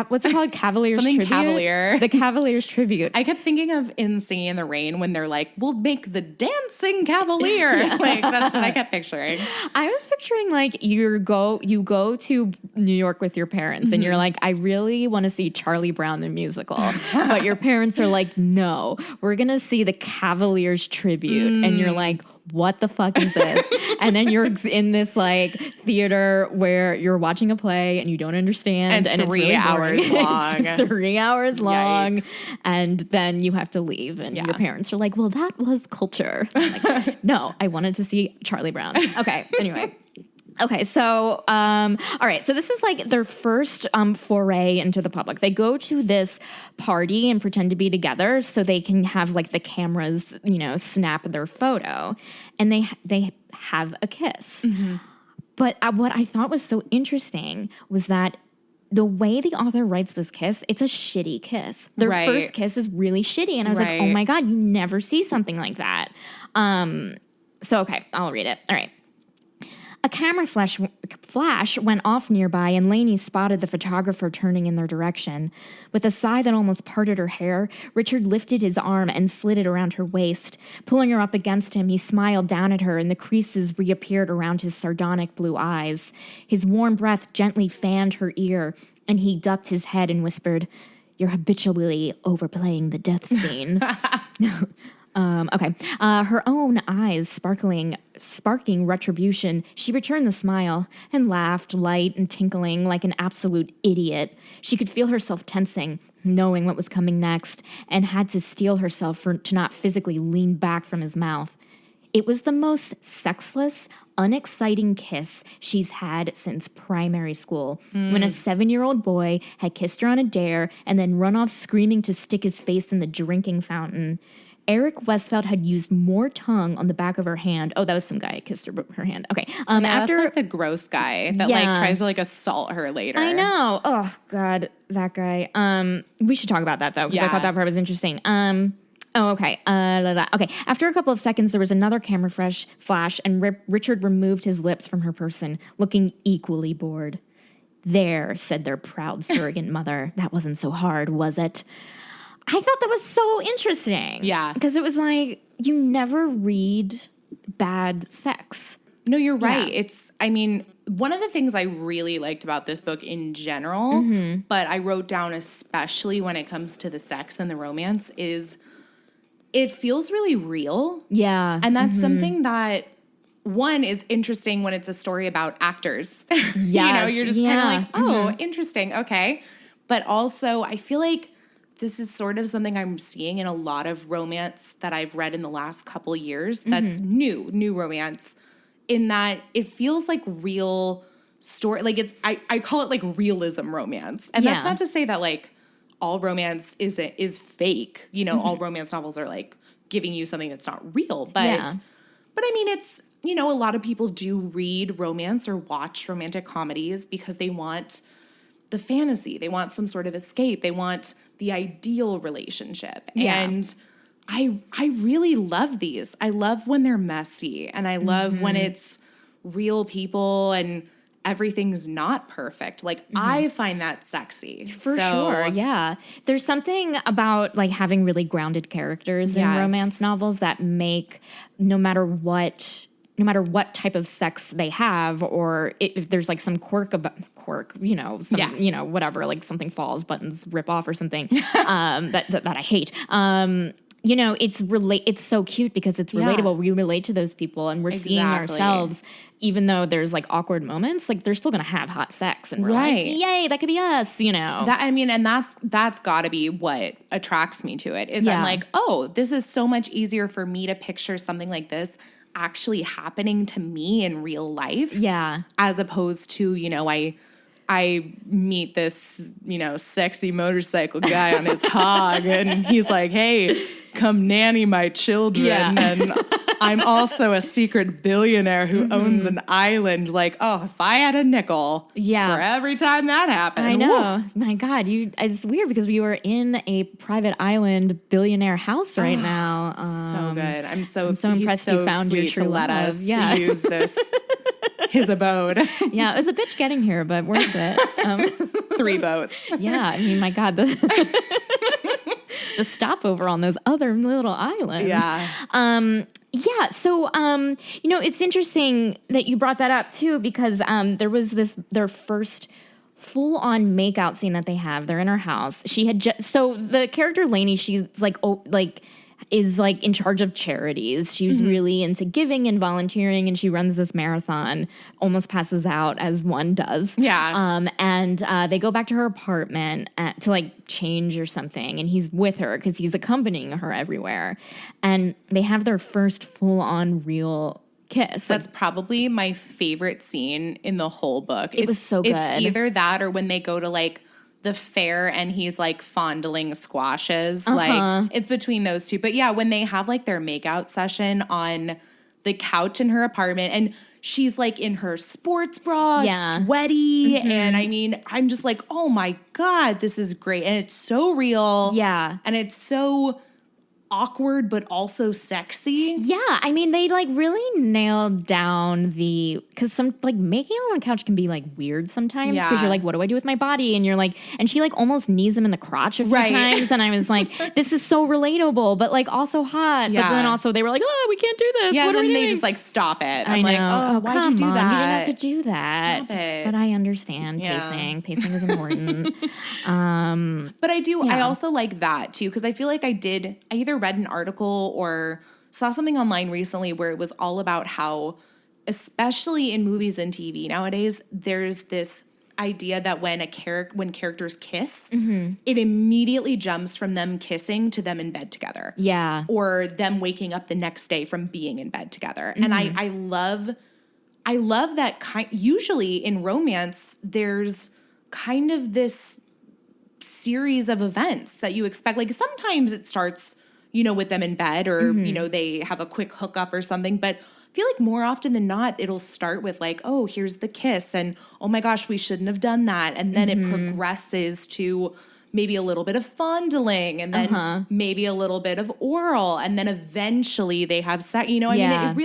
B: What's it called? Cavaliers
C: Something
B: Tribute?
C: Cavalier.
B: The Cavaliers Tribute.
C: I kept thinking of In Singing in the Rain when they're like, we'll make the dancing Cavalier. That's what I kept picturing.
B: I was picturing you go to New York with your parents and you're like, I really want to see Charlie Brown the musical, but your parents are like, no, we're gonna see the Cavaliers Tribute, and you're like, what the fuck is this? And then you're in this theater where you're watching a play and you don't understand, and it's
C: 3
B: really
C: hours long.
B: It's 3 hours long,
C: Yikes.
B: and then you have to leave, and your parents are like, well, that was culture. I'm like, no, I wanted to see Charlie Brown. Okay, anyway. Okay, so, all right, so this is their first foray into the public. They go to this party and pretend to be together so they can have the cameras, snap their photo, and they have a kiss. Mm-hmm. But what I thought was so interesting was that the way the author writes this kiss, it's a shitty kiss. Their first kiss is really shitty, and I was like, oh my God, you never see something like that. So, okay, I'll read it. All right. A camera flash went off nearby, and Lainey spotted the photographer turning in their direction. With a sigh that almost parted her hair, Richard lifted his arm and slid it around her waist. Pulling her up against him, he smiled down at her, and the creases reappeared around his sardonic blue eyes. His warm breath gently fanned her ear, and he ducked his head and whispered, "You're habitually overplaying the death scene." Okay. Her own eyes sparking retribution, she returned the smile and laughed, light and tinkling like an absolute idiot. She could feel herself tensing, knowing what was coming next, and had to steel herself to not physically lean back from his mouth. It was the most sexless, unexciting kiss she's had since primary school, when a 7-year-old boy had kissed her on a dare and then run off screaming to stick his face in the drinking fountain. Eric Westfeld had used more tongue on the back of her hand. Oh, that was some guy who kissed her hand. Okay.
C: After that's the gross guy that tries to assault her later.
B: I know. Oh God, that guy. We should talk about that though, because I thought that part was interesting. Okay. Okay. After a couple of seconds, there was another camera flash, and Richard removed his lips from her person, looking equally bored. There, said their proud surrogate mother. That wasn't so hard, was it? I thought that was so interesting.
C: Yeah.
B: Because it was you never read bad sex.
C: No, you're right. One of the things I really liked about this book in general, but I wrote down especially when it comes to the sex and the romance, is it feels really real.
B: Yeah.
C: And that's something that, one, is interesting when it's a story about actors.
B: Yes.
C: You're just kind of like, oh, interesting. Okay. But also, I feel like this is sort of something I'm seeing in a lot of romance that I've read in the last couple years. That's new romance, in that it feels like real story. Like I call it like realism romance. And that's not to say that like all romance is fake. All romance novels are like giving you something that's not real. But I mean, it's, a lot of people do read romance or watch romantic comedies because they want the fantasy. They want some sort of escape. They want the ideal relationship. Yeah. And I really love these. I love when they're messy, and I love when it's real people and everything's not perfect. Like, I find that sexy.
B: For sure, yeah. There's something about like having really grounded characters in romance novels that make, no matter what type of sex they have, or if there's like some whatever, like something falls, buttons rip off or something, that I hate. It's so cute because it's relatable. We relate to those people, and we're seeing ourselves, even though there's like awkward moments, like they're still going to have hot sex, and we're like, yay, that could be us,
C: And that's gotta be what attracts me to it, is I'm like, oh, this is so much easier for me to picture something like this actually happening to me in real life. Yeah. As opposed to, I meet this, sexy motorcycle guy on his hog, and he's like, hey, come nanny my children. Yeah. And I'm also a secret billionaire who owns an island. Like, oh, if I had a nickel for every time that happened.
B: I know. Woof. My God, it's weird because we were in a private island billionaire house right now.
C: So good. I'm so
B: impressed you found your true
C: love.
B: Let us
C: use this. His abode.
B: Yeah, it was a bitch getting here, but worth it.
C: 3 boats.
B: Yeah, I mean, my God, the stopover on those other little islands.
C: Yeah.
B: So, it's interesting that you brought that up too, because there was their first full-on makeout scene that they have. They're in her house. She had so the character Lainey, she's is like in charge of charities. She's really into giving and volunteering, and she runs this marathon, almost passes out as one does. Yeah. And they go back to her apartment to like change or something, and he's with her because he's accompanying her everywhere. And they have their first full-on real kiss.
C: That's probably my favorite scene in the whole book.
B: It was so good.
C: It's either that or when they go to like the fair and he's like fondling squashes. Like, it's between those two. But yeah, when they have like their makeout session on the couch in her apartment, and she's like in her sports bra, sweaty. And I mean, I'm just like, oh my God, this is great. And it's so real. Yeah. And it's so awkward but also sexy.
B: Yeah, I mean, they like really nailed down because some like making out on a couch can be like weird sometimes, because you're like, what do I do with my body? And you're like, and she like almost knees him in the crotch a few times, and I was like, this is so relatable but like also hot. But then also they were like, oh, we can't do this.
C: Yeah,
B: what
C: then
B: are we
C: they
B: doing?
C: just like stop it.
B: I'm
C: like, oh, why'd you do that?
B: You didn't have to do that.
C: Stop it.
B: But I understand pacing. Pacing is important.
C: But I also like that too, because I feel like I either read an article or saw something online recently where it was all about how, especially in movies and TV nowadays, there's this idea that when characters kiss, it immediately jumps from them kissing to them in bed together. Yeah. Or them waking up the next day from being in bed together. And I love that usually in romance, there's kind of this series of events that you expect. Like sometimes it starts, with them in bed, or, they have a quick hookup or something. But I feel like more often than not, it'll start with like, oh, here's the kiss, and oh my gosh, we shouldn't have done that. And then it progresses to maybe a little bit of fondling, and then maybe a little bit of oral, and then eventually they have sex. I mean, it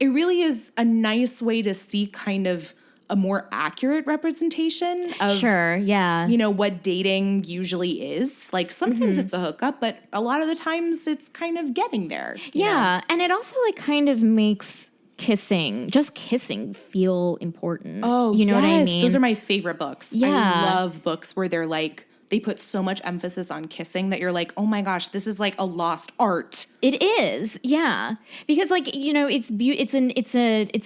C: really is a nice way to see kind of a more accurate representation of what dating usually is. Like sometimes it's a hookup, but a lot of the times it's kind of getting there.
B: Yeah. And it also like kind of makes kissing feel important.
C: Oh,
B: you know
C: yes.
B: what I mean?
C: Those are my favorite books.
B: Yeah.
C: I love books where they're like, they put so much emphasis on kissing that you're like, oh my gosh, this is like a lost art.
B: It is, yeah, because like it's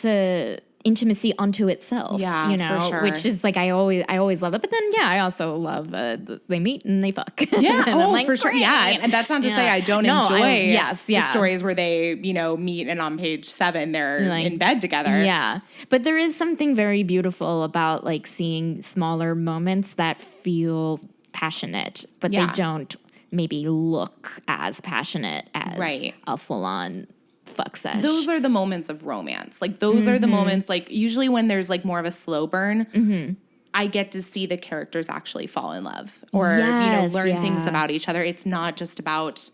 B: a intimacy unto itself.
C: Yeah, for sure.
B: Which is like I always love it. But then I also love they meet and they fuck.
C: Yeah,
B: like,
C: for sure.
B: great.
C: Yeah, and that's not to say I don't enjoy the stories where they meet and on page 7 they're like, in bed together.
B: Yeah, but there is something very beautiful about like seeing smaller moments that feel passionate, but they don't maybe look as passionate as a full-on fuck sesh.
C: Those are the moments of romance. Like those are the moments, like usually when there's like more of a slow burn, I get to see the characters actually fall in love or, learn things about each other. It's not just about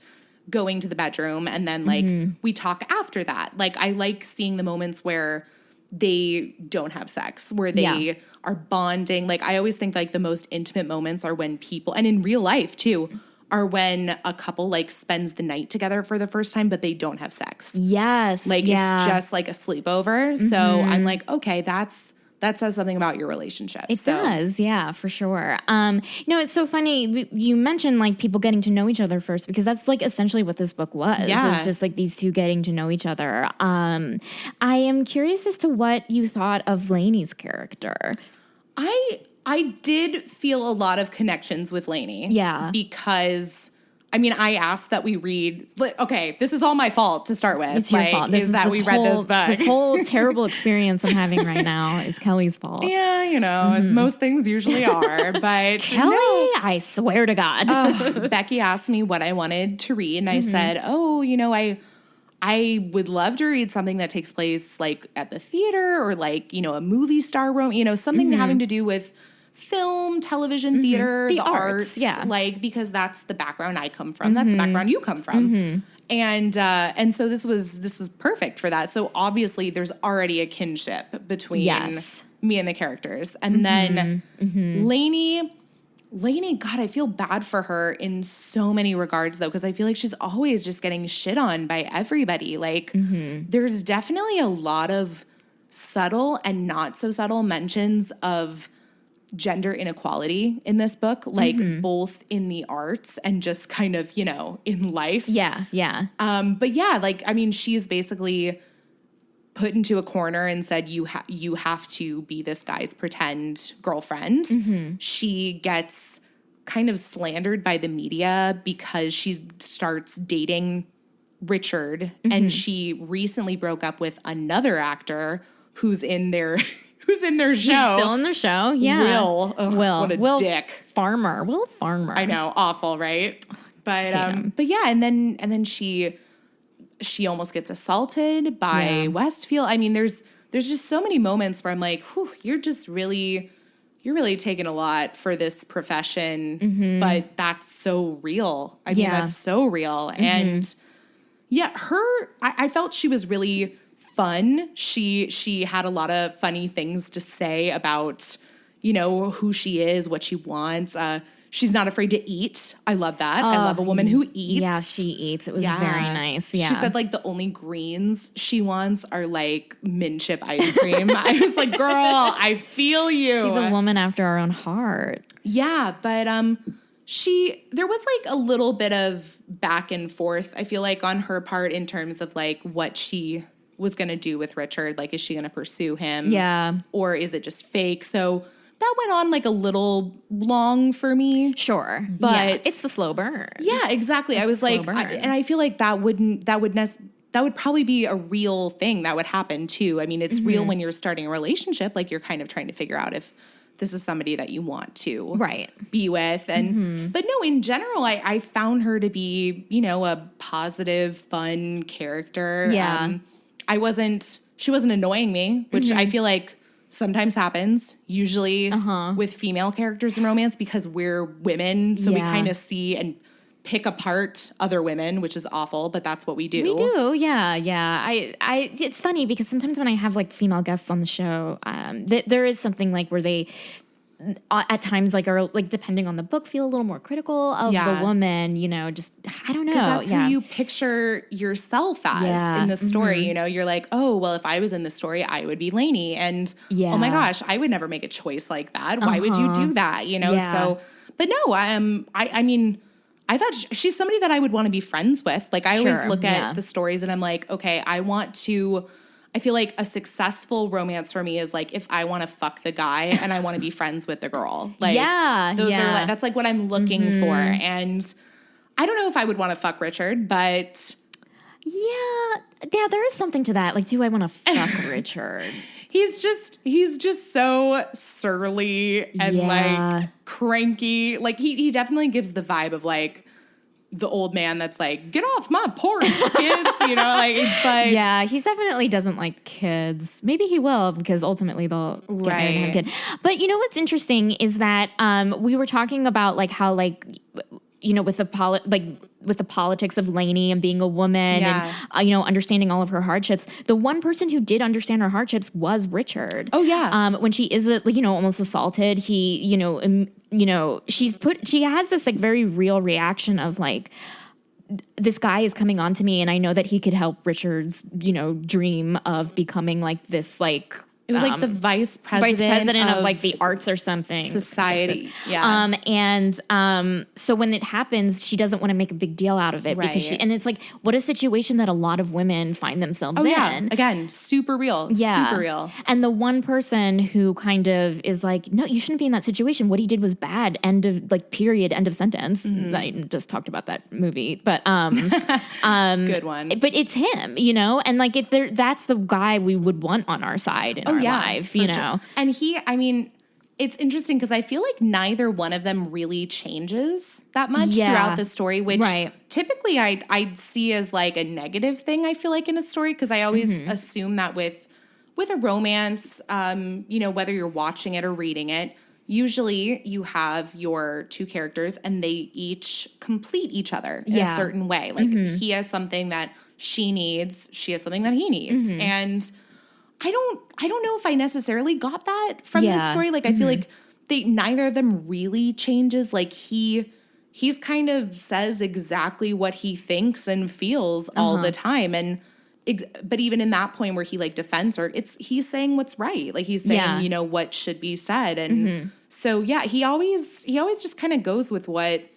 C: going to the bedroom and then like we talk after that. Like I like seeing the moments where they don't have sex, where they are bonding. Like I always think like the most intimate moments are when people, and in real life too, are when a couple like spends the night together for the first time, but they don't have sex. Yes. Like it's just like a sleepover. So I'm like, okay, that says something about your relationship.
B: It does, yeah, for sure. It's so funny. You mentioned like people getting to know each other first because that's like essentially what this book was. Yeah. It's just like these two getting to know each other. I am curious as to what you thought of Lainey's character.
C: I did feel a lot of connections with Lainey. Yeah. Because I asked that we read. Okay, this is all my fault to start with.
B: It's your fault. We read this book. This whole terrible experience I'm having right now is Kelly's fault.
C: Yeah, most things usually are. But
B: Kelly, I swear to God.
C: Becky asked me what I wanted to read, and I said, I would love to read something that takes place like at the theater or like, a movie star room, something having to do with film, television, theater, the arts. Yeah. Like, because that's the background I come from. That's the background you come from. And so this was perfect for that. So obviously there's already a kinship between me and the characters. And then Lainey, God, I feel bad for her in so many regards, though, because I feel like she's always just getting shit on by everybody. Like, there's definitely a lot of subtle and not so subtle mentions of gender inequality in this book, like both in the arts and just kind of, in life. Yeah, yeah. But yeah, like, she's basically put into a corner and said, you have to be this guy's pretend girlfriend. She gets kind of slandered by the media because she starts dating Richard, and she recently broke up with another actor who's in their show. She's
B: still in their show, yeah.
C: Will, what a dick.
B: Will Farmer.
C: I know, awful, right? But yeah, and then she almost gets assaulted by Westfield. There's just so many moments where I'm like, whew, you're really taking a lot for this profession, but that's so real. That's so real. And yeah, I felt she was really fun. She had a lot of funny things to say about, who she is, what she wants. She's not afraid to eat. I love that. I love a woman who eats.
B: Yeah, she eats. It was very nice. Yeah.
C: She said like the only greens she wants are like mint chip ice cream. I was like, girl, I feel you.
B: She's a woman after our own heart.
C: Yeah, but there was like a little bit of back and forth, I feel like, on her part in terms of like what she was going to do with Richard. Like, is she going to pursue him? Yeah. Or is it just fake? So that went on like a little long for me.
B: Sure.
C: But
B: it's the slow burn.
C: Yeah, exactly. I was like, and I feel like that would probably be a real thing that would happen too. It's real when you're starting a relationship, like you're kind of trying to figure out if this is somebody that you want to be with. And, but no, in general, I found her to be, a positive, fun character. Yeah. She wasn't annoying me, which I feel like sometimes happens, usually with female characters in romance because we're women. So we kind of see and pick apart other women, which is awful, but that's what we do.
B: We do, yeah. It's funny because sometimes when I have like female guests on the show, there is something like where they at times like are like depending on the book feel a little more critical of the woman, you know, just I don't know.
C: That's who you picture yourself as in the story. You know, you're like, oh, well, if I was in the story, I would be Lainey. And oh my gosh, I would never make a choice like that. Why would you do that? You know, so, but no, I mean, I thought she's somebody that I would want to be friends with. Like I always look at the stories and I'm like, okay, I feel like a successful romance for me is like if I want to fuck the guy and I want to be friends with the girl. Like those are like, that's like what I'm looking for. And I don't know if I would want to fuck Richard, but
B: yeah, there is something to that. Like, do I want to fuck Richard?
C: He's just so surly and like cranky. Like he definitely gives the vibe of like the old man that's like, get off my porch, kids, you know, like, but.
B: Yeah, he definitely doesn't like kids. Maybe he will because ultimately they'll get married and have a kid. But you know what's interesting is that we were talking about like how like, you know, with the politics of Lainey and being a woman and, you know, understanding all of her hardships. The one person who did understand her hardships was Richard.
C: Oh, yeah.
B: When she is, like, you know, almost assaulted, he, you know, she has this like very real reaction of like, this guy is coming on to me and I know that he could help Richard's, you know, dream of becoming like this, like,
C: it was like the vice president
B: of like the arts or something.
C: Society. Yeah.
B: So when it happens, she doesn't want to make a big deal out of it because and it's like, what a situation that a lot of women find themselves in.
C: Yeah. Again, super real. Yeah. Super real.
B: And the one person who kind of is like, no, you shouldn't be in that situation. What he did was bad. End of like period. End of sentence. I just talked about that movie, but
C: good one.
B: But it's him, you know, and like if that's the guy we would want on our side. In our life, you know.
C: And I mean, it's interesting because I feel like neither one of them really changes that much throughout the story, which typically I'd see as like a negative thing, I feel like, in a story, because I always assume that with a romance, you know, whether you're watching it or reading it, usually you have your two characters and they each complete each other in a certain way. Like he has something that she needs, she has something that he needs. And I don't know if I necessarily got that from this story. Like I feel like neither of them really changes. Like he's kind of says exactly what he thinks and feels all the time. And but even in that point where he like defends her, he's saying what's right. Like he's saying, you know, what should be said. And so he always just kind of goes with what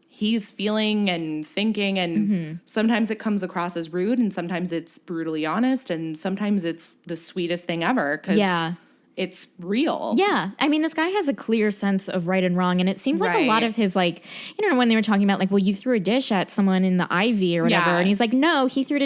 C: he's feeling and thinking, and sometimes it comes across as rude, and sometimes it's brutally honest, and sometimes it's the sweetest thing ever because it's real.
B: Yeah. I mean, this guy has a clear sense of right and wrong, and it seems like a lot of his, like, you know, when they were talking about, like, well, you threw a dish at someone in the Ivy or whatever, and he's like, no, he threw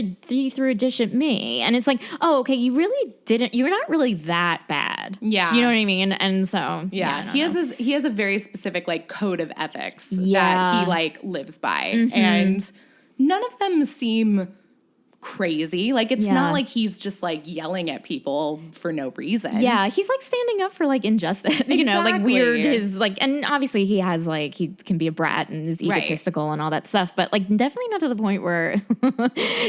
B: a dish at me. And it's like, oh, okay, you really didn't, you're not really that bad. Yeah. You know what I mean? And so,
C: he has a very specific, like, code of ethics that he, like, lives by. And none of them seem crazy. Like, it's not like he's just like yelling at people for no reason.
B: Yeah, he's like standing up for like injustice. You know, like weird his like, and obviously he has like, he can be a brat and is egotistical and all that stuff, but like definitely not to the point where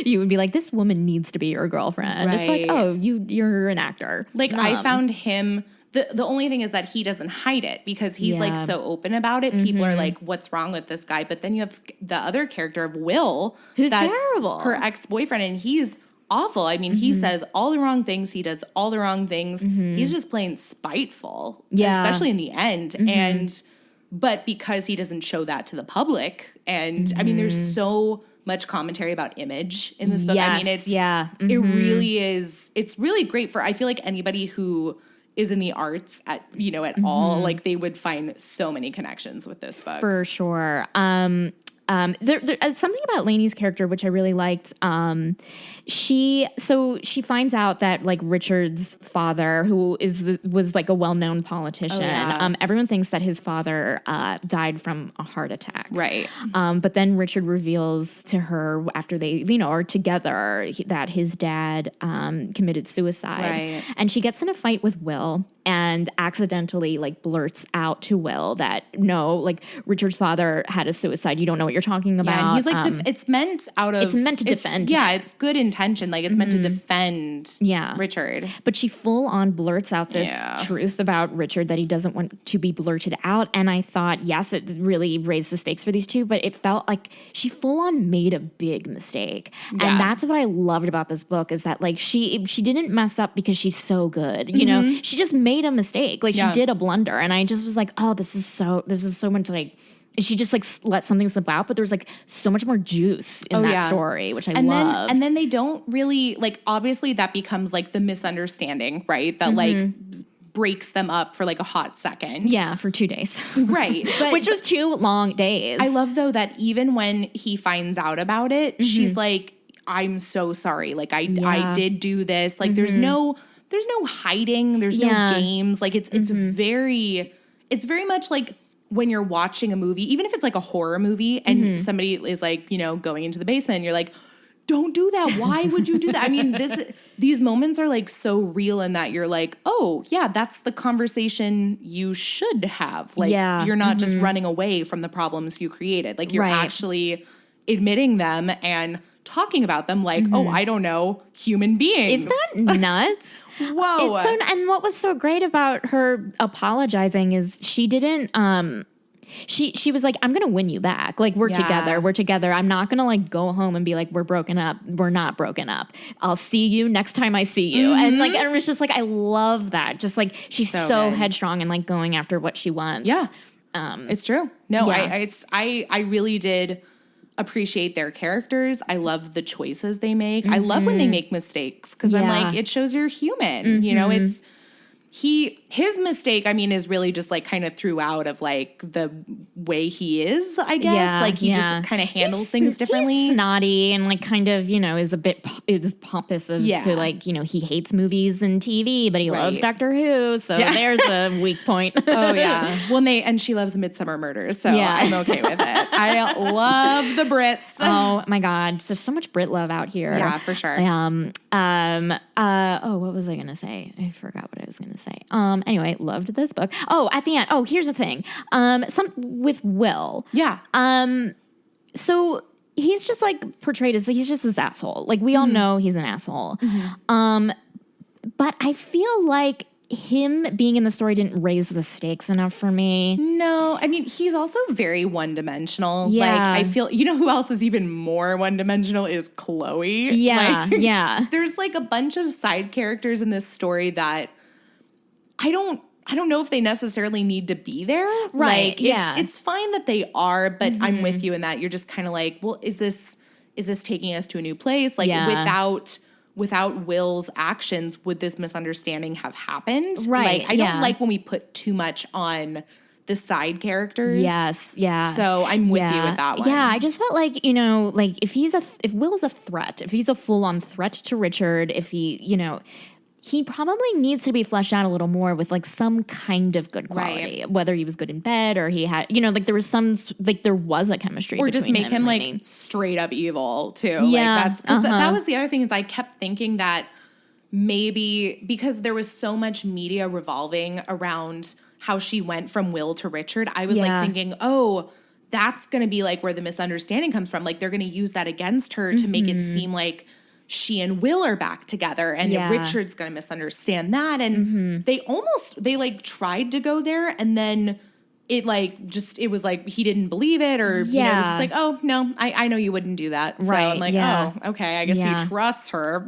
B: you would be like, this woman needs to be your girlfriend. It's like, oh, you're an actor.
C: Like I found him. The only thing is that he doesn't hide it because he's like so open about it. People are like, what's wrong with this guy? But then you have the other character of Will,
B: who's terrible,
C: her ex-boyfriend, and he's awful. I mean, he says all the wrong things. He does all the wrong things. He's just plain spiteful, especially in the end. But because he doesn't show that to the public, and I mean, there's so much commentary about image in this book. I mean, it's it really is. It's really great for, I feel like, anybody who is in the arts at all, like they would find so many connections with this book.
B: For sure. There's something about Lainey's character which I really liked. She finds out that like Richard's father, who was like a well-known politician, everyone thinks that his father died from a heart attack.
C: Right.
B: But then Richard reveals to her after they, are together that his dad committed suicide. Right. And she gets in a fight with Will. and accidentally like blurts out to Will that no, like Richard's father had a suicide. You don't know what you're talking about.
C: Yeah, and he's like, it's meant out of...
B: It's meant to defend.
C: Yeah, it's good intention. Like, it's meant to defend Richard.
B: But she full on blurts out this truth about Richard that he doesn't want to be blurted out. And I thought, yes, it really raised the stakes for these two, but it felt like she full on made a big mistake. Yeah. And that's what I loved about this book, is that like she didn't mess up because she's so good. You know, she just made a mistake. Like she did a blunder. And I just was like, oh, this is so much like, she just like let something slip out, but there's like so much more juice in that story, which I love.
C: And then they don't really like, obviously that becomes like the misunderstanding, right? That like breaks them up for like a hot second.
B: Yeah, for 2 days.
C: Right.
B: Which was 2 long days.
C: I love though that even when he finds out about it, she's like, I'm so sorry. Like I did do this. Like there's no hiding. There's no games. Like it's very much like when you're watching a movie, even if it's like a horror movie and somebody is like, you know, going into the basement and you're like, don't do that. Why would you do that? I mean, these moments are like so real in that you're like, oh yeah, that's the conversation you should have. Like you're not just running away from the problems you created. Like you're actually admitting them and talking about them like, oh, I don't know, human beings.
B: Isn't that nuts?
C: Whoa.
B: And what was so great about her apologizing is she didn't, she was like, I'm going to win you back. Like, we're together. I'm not going to like go home and be like, we're broken up. We're not broken up. I'll see you next time I see you. And like, and it was just like, I love that. Just like, she's so headstrong and like going after what she wants.
C: Yeah. It's true. No, I really did appreciate their characters. I love the choices they make. I love when they make mistakes because I'm like, it shows you're human. You know, it's his mistake, I mean, is really just like kind of throughout of like the way he is, I guess.
B: Yeah,
C: like he just kind of handles things differently.
B: He's snotty and like kind of, you know, is a bit is pompous as to like, you know, he hates movies and TV, but he loves Doctor Who. So there's a weak point.
C: Oh yeah. Well, and she loves Midsummer Murders, so I'm okay with it. I love the Brits.
B: Oh my God. There's so much Brit love out here.
C: Yeah, for sure.
B: What was I going to say? I forgot what I was going to say. Anyway, loved this book. Oh, at the end. Oh, here's the thing. With Will.
C: Yeah.
B: So he's just like portrayed as he's just this asshole. Like we all know he's an asshole. But I feel like him being in the story didn't raise the stakes enough for me.
C: No, I mean, he's also very one-dimensional.
B: Yeah.
C: Like, I feel, you know who else is even more one-dimensional is Chloe.
B: Yeah,
C: like,
B: yeah.
C: There's like a bunch of side characters in this story that I don't know if they necessarily need to be there.
B: Right,
C: like, it's fine that they are, but I'm with you in that you're just kind of like, well, is this taking us to a new place? Like, without Will's actions, would this misunderstanding have happened?
B: Right.
C: Like, I don't like when we put too much on the side characters.
B: Yes. Yeah.
C: So I'm with you with that one.
B: Yeah. I just felt like, you know, like if Will is a threat, if he's a full on threat to Richard, if he, you know, he probably needs to be fleshed out a little more with like some kind of good quality, whether he was good in bed or he had, you know, like there was a chemistry,
C: or just make him like straight up evil too. Yeah, like that's because that was the other thing is I kept thinking that maybe because there was so much media revolving around how she went from Will to Richard, I was like thinking, oh, that's going to be like where the misunderstanding comes from. Like they're going to use that against her to make it seem like she and Will are back together and Richard's going to misunderstand that. And they like tried to go there and then it was like he didn't believe it or, you know, it was just like, oh, no, I know you wouldn't do that.
B: Right.
C: So I'm like, oh, okay, I guess you trust her.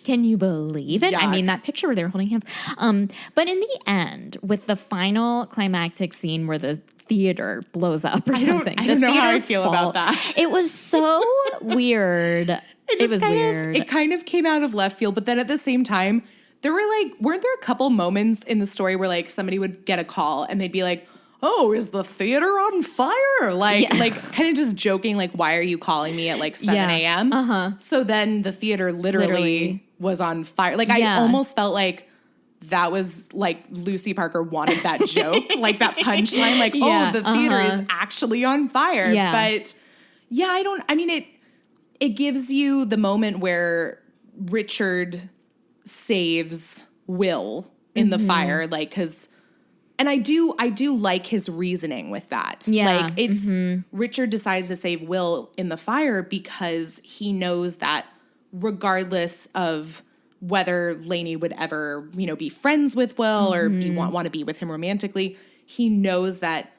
B: Can you believe it? Yuck. I mean, that picture where they were holding hands. But in the end, with the final climactic scene where the theater blows up or something.
C: I don't know how I feel about that.
B: It was so weird. It was weird.
C: It kind of came out of left field, but then at the same time, weren't there a couple moments in the story where like somebody would get a call and they'd be like, oh, is the theater on fire? Like kind of just joking, like, why are you calling me at like 7 a.m.? So then the theater literally was on fire. Like I almost felt like that was like Lucy Parker wanted that joke, like that punchline, like, oh, the theater is actually on fire.
B: Yeah.
C: But it gives you the moment where Richard saves Will in the fire, like, because, and I do like his reasoning with that.
B: Yeah.
C: Like, it's Richard decides to save Will in the fire because he knows that regardless of whether Lainey would ever, you know, be friends with Will or want to be with him romantically, he knows that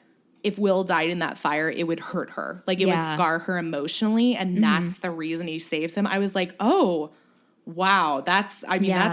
C: if Will died in that fire, it would hurt her. Like, it would scar her emotionally, and that's the reason he saves him. I was like, oh, wow, that's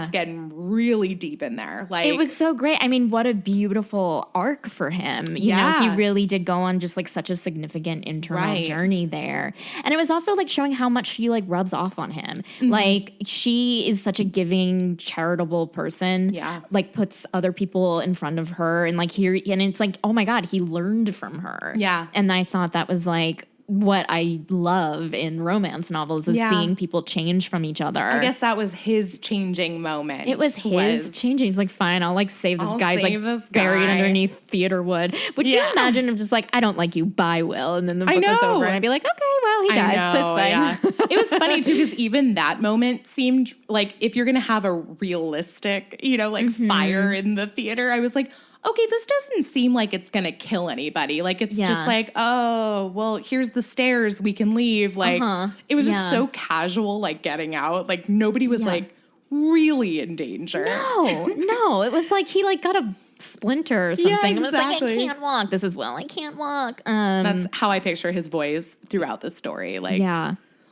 C: getting really deep in there. Like,
B: it was so great. I mean, what a beautiful arc for him. You know, he really did go on just like such a significant internal journey there. And it was also like showing how much she like rubs off on him. Like, she is such a giving, charitable person. Yeah. Like, puts other people in front of her, and like and it's like, oh my God, he learned from her. Yeah. And I thought that was like what I love in romance novels is seeing people change from each other.
C: I guess that was his changing moment.
B: It was his changing. He's like, fine, I'll like save this guy's like buried underneath theater wood. Would you imagine him just like, I don't like you, bye, Will, and then the book was over, and I'd be like, okay, well, he dies. That's fine.
C: Yeah. It was funny too, because even that moment seemed like, if you're gonna have a realistic, you know, like fire in the theater, I was like, okay, this doesn't seem like it's going to kill anybody. Like, it's just like, oh, well, here's the stairs, we can leave. Like, it was just so casual, like, getting out. Like, nobody was, like, really in danger.
B: No. It was like he, like, got a splinter or something. Yeah, exactly. And it was like, I can't walk. This is Will. I can't walk.
C: That's how I picture his voice throughout the story. Like,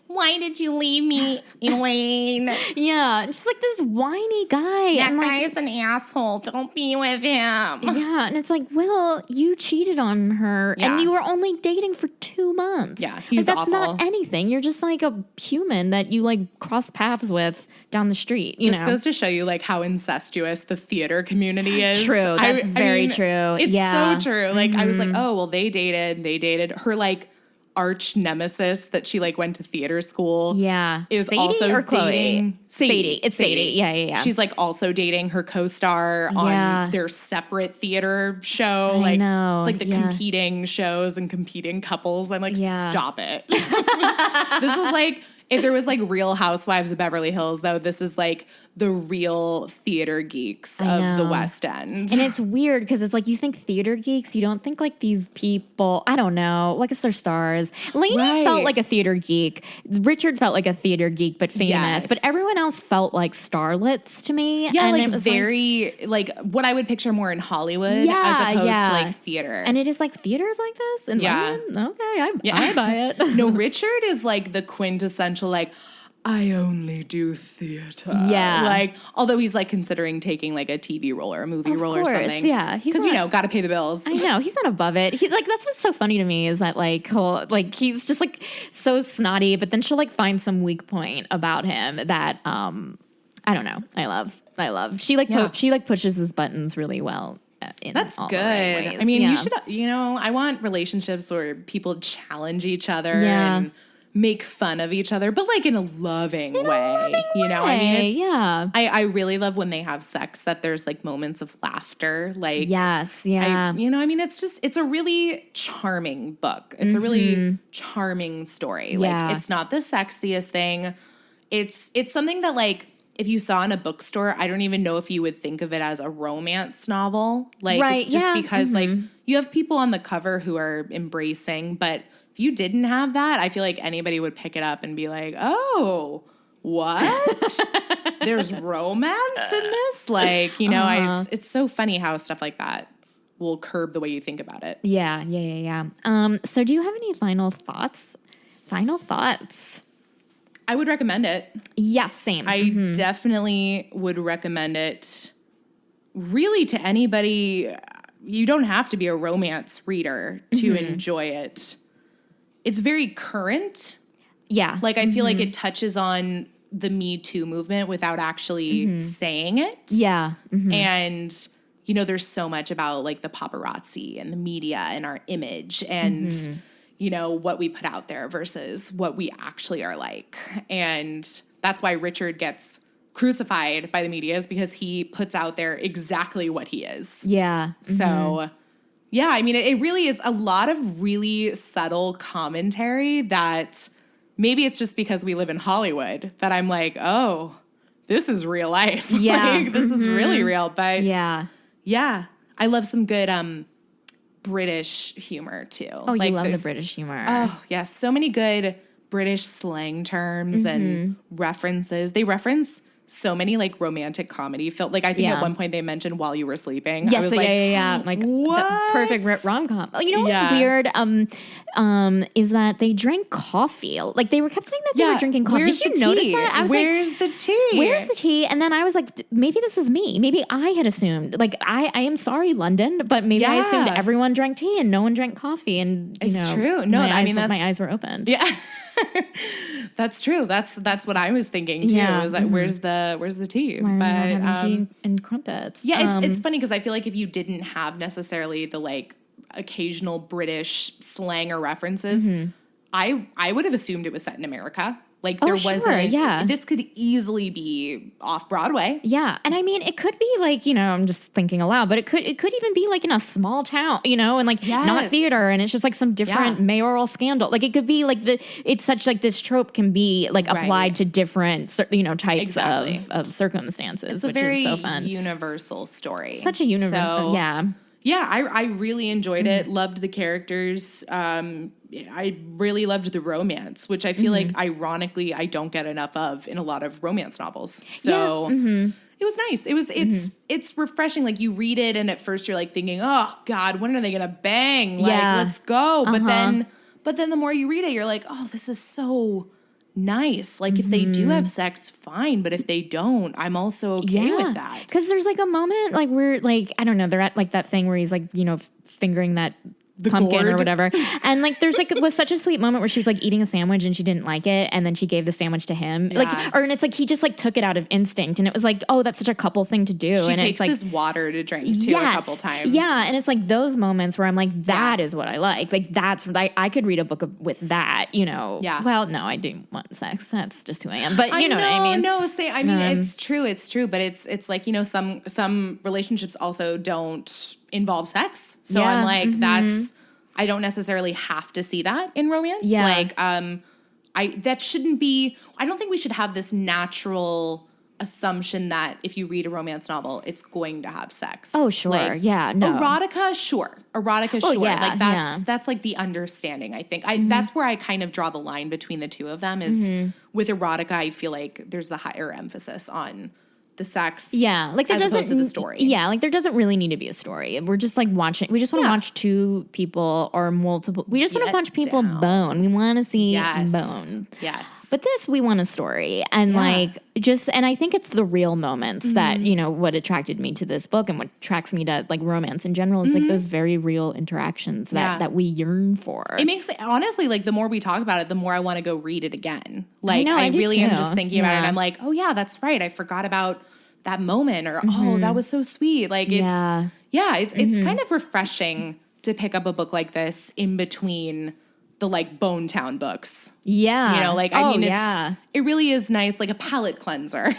C: why did you leave me, Elaine?
B: Just like this whiny guy.
C: That guy is an asshole. Don't be with him.
B: Yeah, and it's like, well, you cheated on her, and you were only dating for 2 months.
C: Yeah, he's
B: like, that's
C: awful.
B: Not anything. You're just like a human that you like cross paths with down the street. You know,
C: goes to show you like how incestuous the theater community is.
B: True, that's very true.
C: It's so true. Like, I was like, oh, well, they dated. Her like arch nemesis that she like went to theater school is
B: Sadie
C: also
B: or
C: dating
B: Sadie. It's Sadie. Yeah.
C: She's like also dating her co-star on their separate theater show.
B: I know.
C: It's like the competing shows and competing couples. I'm like, stop it. This is like, if there was like Real Housewives of Beverly Hills, though, this is like the real theater geeks of the West End.
B: And it's weird because it's like, you think theater geeks, you don't think like these people, I don't know, well, I guess they're stars. Lainey felt like a theater geek. Richard felt like a theater geek, but famous. But everyone else felt like starlets to me.
C: Yeah, and like very, like what I would picture more in Hollywood as opposed to like theater.
B: And it is like, theaters like this in London? Okay, I buy it.
C: No, Richard is like the quintessential, like, I only do theater. Yeah. Like, although he's like considering taking like a TV role or a movie role or something.
B: Yeah.
C: Because, you know, got to pay the bills.
B: I know. He's not above it. He's like, that's what's so funny to me is that like, he's just like so snotty, but then she'll like find some weak point about him that, I don't know. I love. She like, she like pushes his buttons really well.
C: That's good. Right, I mean, you should, you know, I want relationships where people challenge each other and make fun of each other, but like in a loving way. You know, I mean, I really love when they have sex that there's like moments of laughter. Like, you know, I mean, it's a really charming book. It's a really charming story. Like, it's not the sexiest thing. It's something that like, if you saw in a bookstore, I don't even know if you would think of it as a romance novel. Like, just because like you have people on the cover who are embracing, but if you didn't have that, I feel like anybody would pick it up and be like, oh, what? There's romance in this? Like, you know, it's so funny how stuff like that will curb the way you think about it.
B: Yeah. So do you have any final thoughts?
C: I would recommend it.
B: Yes, same.
C: I definitely would recommend it really to anybody. You don't have to be a romance reader to enjoy it. It's very current. Yeah. Like, I feel like it touches on the Me Too movement without actually saying it. Yeah. And, you know, there's so much about, like, the paparazzi and the media and our image and, you know, what we put out there versus what we actually are like. And that's why Richard gets crucified by the media, is because he puts out there exactly what he is. Yeah. So... yeah, I mean, it really is a lot of really subtle commentary that maybe it's just because we live in Hollywood that I'm like, oh, this is real life.
B: Yeah.
C: Like, this is really real. But
B: Yeah.
C: yeah, I love some good British humor too.
B: Oh, you love the British humor.
C: Oh, yes. So many good British slang terms and references. They reference so many like romantic comedy film. Like I think at one point they mentioned While You Were Sleeping.
B: Yes,
C: I was
B: yeah. Like
C: what?
B: The perfect rom-com. Oh, you know what's weird? Is that they drank coffee. Like they kept saying that they were drinking coffee.
C: Where's
B: Did you
C: the
B: notice
C: tea?
B: that? I was
C: Where's the tea?
B: Where's the tea? And then I was like, maybe this is me. Maybe I had assumed. Like I am sorry, London, but maybe I assumed everyone drank tea and no one drank coffee. And
C: it's true. No, I mean
B: my eyes were open.
C: Yeah. That's true. That's what I was thinking too.
B: Yeah.
C: Was that where's the tea?
B: Why are we not having tea and crumpets?
C: Yeah, it's funny because I feel like if you didn't have necessarily the like occasional British slang or references, I would have assumed it was set in America. Like there wasn't.
B: Yeah.
C: This could easily be off Broadway.
B: Yeah, and I mean, it could be like, you know, I'm just thinking aloud, but it could even be like in a small town, you know, and like not theater, and it's just like some different mayoral scandal. Like it could be like it's such like this trope can be like applied to different, you know, types of circumstances.
C: It's a
B: which
C: very
B: is so fun.
C: Universal story.
B: Such a universal,
C: Yeah, I really enjoyed it. Loved the characters. I really loved the romance, which I feel like, ironically, I don't get enough of in a lot of romance novels. So it was nice. It's refreshing. Like you read it, and at first you're like thinking, "Oh God, when are they gonna bang? Like, let's go." But then the more you read it, you're like, "Oh, this is so nice. Like if they do have sex, fine. But if they don't, I'm also okay with that."
B: Because there's like a moment like where like, I don't know, they're at like that thing where he's like, you know, fingering that pumpkin
C: gourd
B: or whatever. And like there's like, it was such a sweet moment where she was like eating a sandwich and she didn't like it. And then she gave the sandwich to him. And it's like, he just like took it out of instinct. And it was like, oh, that's such a couple thing to do.
C: She
B: and
C: takes
B: it's like
C: this water to drink too a couple times.
B: Yeah. And it's like those moments where I'm like, that is what I like. Like that's, I could read a book with that, you know.
C: Yeah.
B: Well, no, I do want sex. That's just who I am. But you know what I mean?
C: No, I mean, it's true. But it's like, you know, some relationships also don't involve sex. So I'm like, I don't necessarily have to see that in romance.
B: Yeah.
C: Like, that shouldn't be, I don't think we should have this natural assumption that if you read a romance novel, it's going to have sex.
B: Oh, sure.
C: Like,
B: yeah. No.
C: Erotica, sure.
B: Yeah,
C: like that's like the understanding, I think. That's where I kind of draw the line between the two of them is with erotica, I feel like there's the higher emphasis on the sex.
B: Yeah. Like there
C: as
B: doesn't,
C: opposed to the story.
B: Yeah. Like there doesn't really need to be a story. We're just like watching, we just want to watch two people or multiple, we just want to watch people bone. We want to see bone.
C: Yes.
B: But this, we want a story. And like just, and I think it's the real moments that, you know, what attracted me to this book and what attracts me to like romance in general is like those very real interactions that we yearn for.
C: It makes, honestly, like the more we talk about it, the more I want to go read it again. Like I really am just thinking about it. And I'm like, oh yeah, that's right. I forgot about that moment, or oh, that was so sweet. Like it's it's kind of refreshing to pick up a book like this in between the like Bone Town books.
B: Yeah.
C: You know, like I mean it really is nice, like a palate cleanser.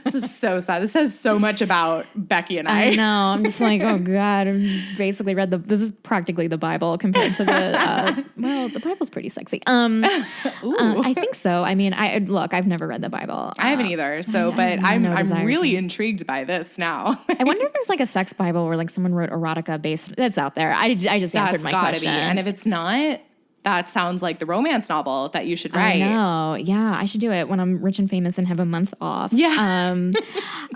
C: This is so sad. This says so much about Becky and I.
B: I know. I'm just like, oh God, I've basically read this is practically the Bible compared to the, well, the Bible's pretty sexy. I think so. I mean, I've never read the Bible.
C: I haven't either. So, but I'm really intrigued by this now.
B: I wonder if there's like a sex Bible where like someone wrote erotica based. That's out there. I just answered my question.
C: Be. And if it's not, that sounds like the romance novel that you should write.
B: I know. Yeah, I should do it when I'm rich and famous and have a month off.
C: Yeah.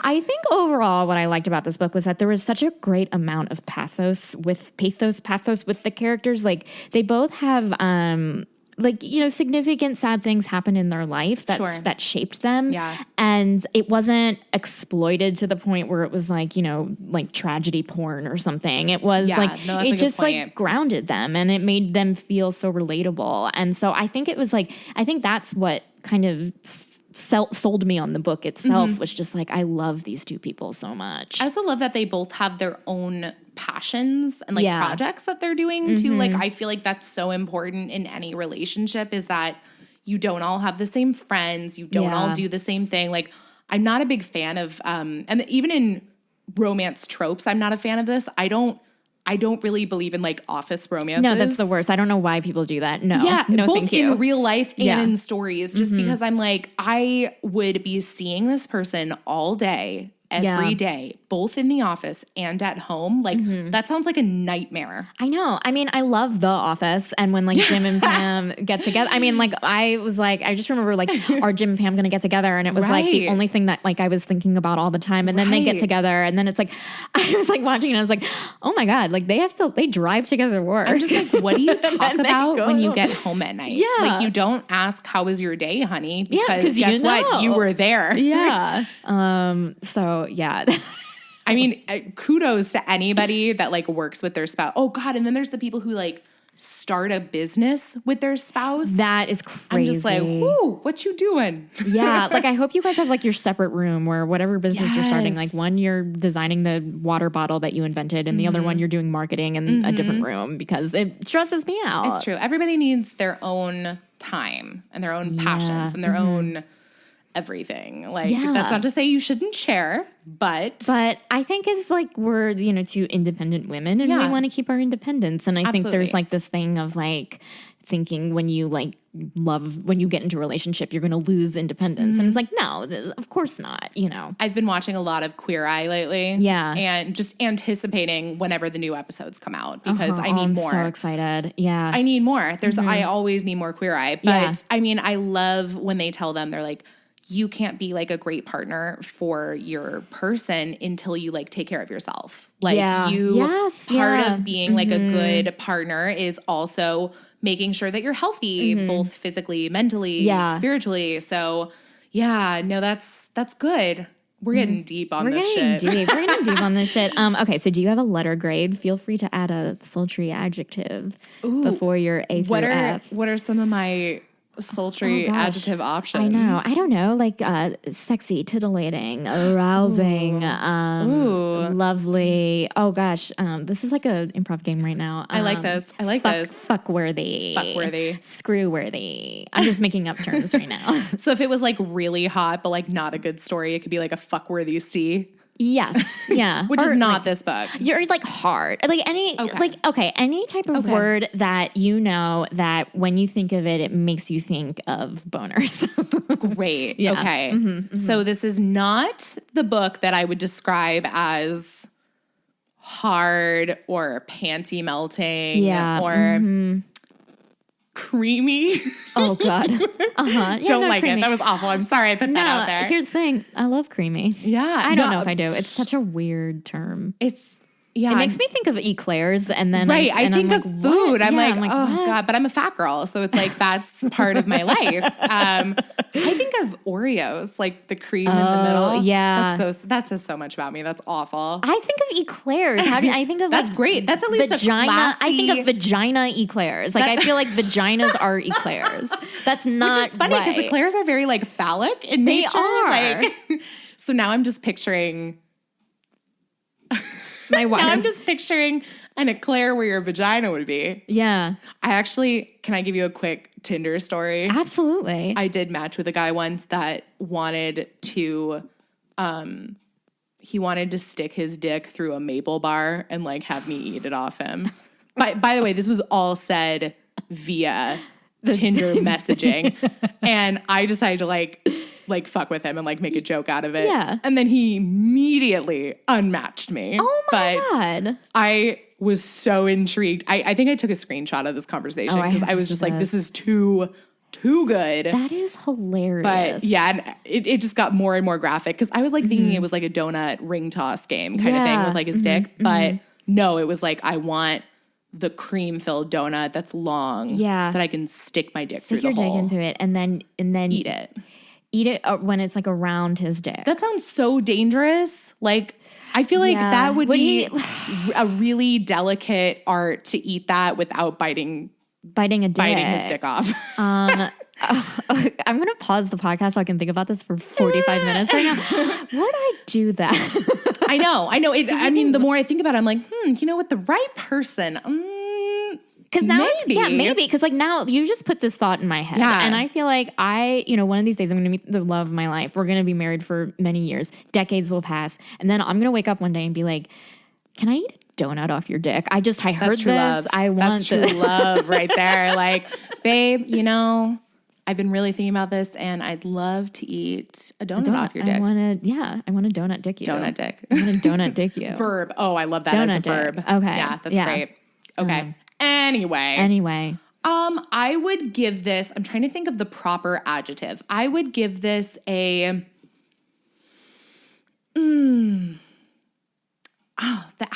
B: I think overall what I liked about this book was that there was such a great amount of pathos with the characters. Like they both have like, you know, significant sad things happen in their life that shaped them.
C: Yeah.
B: And it wasn't exploited to the point where it was like, you know, like tragedy porn or something. It was it just like grounded them and it made them feel so relatable. And so I think that's what kind of sold me on the book itself was just like, I love these two people so much.
C: I also love that they both have their own passions and like projects that they're doing too. Like I feel like that's so important in any relationship is that you don't all have the same friends. You don't all do the same thing. Like I'm not a big fan of, and even in romance tropes, I'm not a fan of this. I don't I don't really believe in like office romances.
B: No, that's the worst. I don't know why people do that. No,
C: yeah,
B: no,
C: both
B: thank you.
C: in real life and in stories, just because I'm like, I would be seeing this person all day, every day, both in the office and at home. Like that sounds like a nightmare.
B: I know. I mean, I love The Office, and when like Jim and Pam get together, I mean, like I was like, I just remember like, are Jim and Pam going to get together? And it was like the only thing that like I was thinking about all the time. And then they get together, and then it's like, I was like watching and I was like, oh my God, like they drive together to work.
C: I'm just like, what do you talk about when you get home at night?
B: Yeah.
C: Like you don't ask, how was your day, honey? Because
B: you
C: guess
B: know.
C: what? You were there.
B: Yeah. So yeah.
C: I mean, kudos to anybody that like works with their spouse. Oh God. And then there's the people who like start a business with their spouse.
B: That is crazy.
C: I'm just like, whoo, what you doing?
B: Yeah. Like I hope you guys have like your separate room where whatever business you're starting, like one you're designing the water bottle that you invented and the other one you're doing marketing in a different room, because it stresses me out.
C: It's true. Everybody needs their own time and their own passions and their own everything. Like that's not to say you shouldn't share, but
B: I think it's like we're, you know, two independent women and we want to keep our independence. And I think there's like this thing of like thinking when you like when you get into a relationship, you're going to lose independence. And it's like, no, of course not, you know.
C: I've been watching a lot of Queer Eye lately.
B: Yeah.
C: And just anticipating whenever the new episodes come out because I need more.
B: I'm so excited. Yeah.
C: I need more. I always need more Queer Eye. But I mean, I love when they tell them, they're like, you can't be like a great partner for your person until you like take care of yourself. Like part of being like a good partner is also making sure that you're healthy, both physically, mentally, spiritually. So no, that's good. We're getting deep on this shit.
B: We're getting deep on this shit. Okay, so do you have a letter grade? Feel free to add a sultry adjective before your A through F.
C: What are some of my sultry adjective options?
B: I know. I don't know. Like sexy, tittillating, arousing, lovely. Oh gosh. This is like an improv game right now.
C: I like this.
B: Fuckworthy. Screwworthy. I'm just making up terms right now.
C: So if it was like really hot, but like not a good story, it could be like a fuckworthy C.
B: Yes. Yeah.
C: Which is not this book.
B: You're like hard. Like any any type of word that you know that when you think of it, it makes you think of boners.
C: Great. Yeah. Okay. So this is not the book that I would describe as hard or panty melting or creamy.
B: Oh God. Yeah,
C: don't like creamy. It. That was awful. I'm sorry I put that out there.
B: Here's the thing. I love creamy.
C: Yeah.
B: I don't know if I do. It's such a weird term.
C: It
B: makes me think of eclairs and then
C: I think of
B: like,
C: food. I'm like, oh
B: what?
C: God, but I'm a fat girl. So it's like, that's part of my life. I think of Oreos, like the cream in the middle.
B: Yeah.
C: That says so much about me. That's awful.
B: I think of eclairs. How do I think of
C: That's great. That's at least
B: vagina.
C: a classy...
B: I think of vagina eclairs. Like I feel like vaginas are eclairs. That's not
C: Which is funny because eclairs are very like phallic in nature.
B: They are.
C: Like, so now I'm just picturing... I'm just picturing an eclair where your vagina would be.
B: Yeah.
C: Can I give you a quick Tinder story?
B: Absolutely.
C: I did match with a guy once that wanted to, he wanted to stick his dick through a maple bar and like have me eat it off him. By the way, this was all said via Tinder messaging. And I decided to like fuck with him and like make a joke out of it.
B: Yeah.
C: And then he immediately unmatched me.
B: Oh my God.
C: I was so intrigued. I think I took a screenshot of this conversation because I was just like, this is too good.
B: That is hilarious.
C: But yeah, and it just got more and more graphic because I was like thinking it was like a donut ring toss game kind of thing with like his dick. But no, it was like, I want the cream-filled donut that's long that I can stick my dick through the hole.
B: Stick your dick into it and then
C: eat it.
B: Eat it when it's like around his dick.
C: That sounds so dangerous. Like, I feel like that would be a really delicate art to eat that without biting his dick off.
B: I'm going to pause the podcast so I can think about this for 45 minutes right now. Would I do that?
C: I know. I mean, the more I think about it, I'm like, you know, with the right person,
B: because now maybe. Because like now you just put this thought in my head. Yeah. And I feel like one of these days I'm going to meet the love of my life. We're going to be married for many years. Decades will pass. And then I'm going to wake up one day and be like, can I eat donut off your dick. I heard
C: That's true
B: this.
C: love. That's true love right there. Like, babe, I've been really thinking about this, and I'd love to eat a donut off your dick.
B: I want to donut dick you.
C: Donut dick.
B: I want to donut dick you.
C: Verb. Oh, I love that
B: donut
C: as a verb.
B: Dick. Okay.
C: Yeah, that's great. Okay.
B: Anyway.
C: I would give this, I'm trying to think of the proper adjective. I would give this the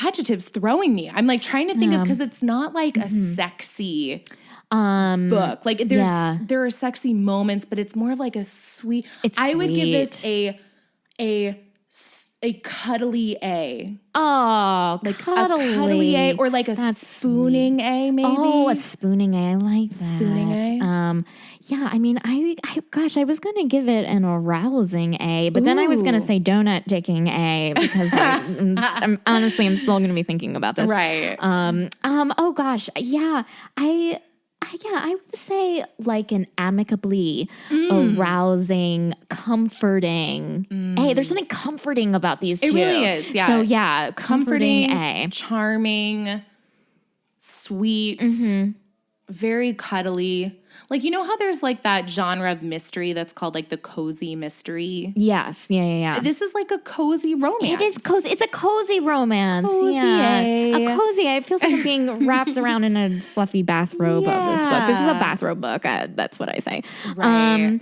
C: adjective's throwing me. I'm like trying to think of, because it's not like a sexy book. Like there are sexy moments, but it's more of like a sweet. I would give this a cuddly A.
B: Oh,
C: like
B: cuddly.
C: A cuddly A, or like That's spooning sweet. A, maybe.
B: Oh, a spooning A. I like that.
C: Spooning A.
B: Yeah, I mean, I was going to give it an arousing A, but then I was going to say donut dicking A because I'm still going to be thinking about this.
C: Right.
B: Oh gosh. Yeah. I would say like an amicably arousing, comforting. Hey, there's something comforting about these two.
C: It really is, yeah.
B: So yeah, comforting A.
C: Charming, sweet, very cuddly. Like, you know how there's like that genre of mystery that's called like the cozy mystery?
B: Yes. Yeah.
C: This is like a cozy romance.
B: It is cozy. It's a cozy romance.
C: Cozy A.
B: A cozy A. It feels like I'm being wrapped around in a fluffy bathrobe of this book. This is a bathrobe book. That's what I say.
C: Right.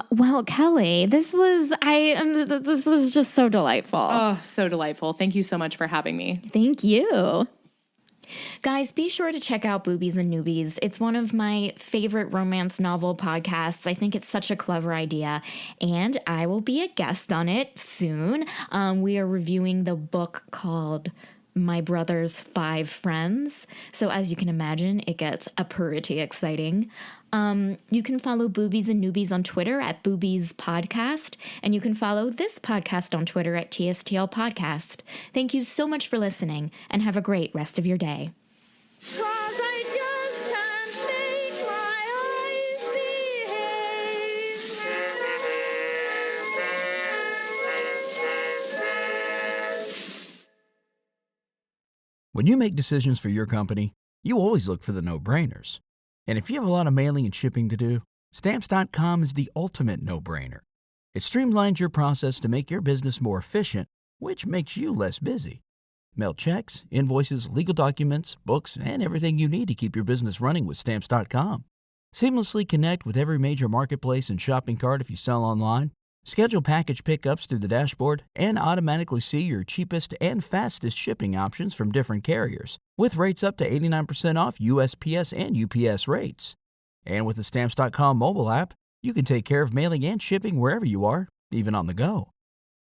B: Well, Kelly, this was just so delightful.
C: Oh, so delightful. Thank you so much for having me.
B: Thank you. Guys, be sure to check out Boobies and Noobies. It's one of my favorite romance novel podcasts. I think it's such a clever idea, and I will be a guest on it soon. We are reviewing the book called My Brother's 5 Friends. So as you can imagine, it gets pretty exciting. You can follow Boobies and Noobies on Twitter at Boobies Podcast, and you can follow this podcast on Twitter at TSTL Podcast. Thank you so much for listening, and have a great rest of your day.
E: When you make decisions for your company, you always look for the no-brainers. And if you have a lot of mailing and shipping to do, Stamps.com is the ultimate no-brainer. It streamlines your process to make your business more efficient, which makes you less busy. Mail checks, invoices, legal documents, books, and everything you need to keep your business running with Stamps.com. Seamlessly connect with every major marketplace and shopping cart if you sell online. Schedule package pickups through the dashboard and automatically see your cheapest and fastest shipping options from different carriers, with rates up to 89% off USPS and UPS rates. And with the Stamps.com mobile app, you can take care of mailing and shipping wherever you are, even on the go.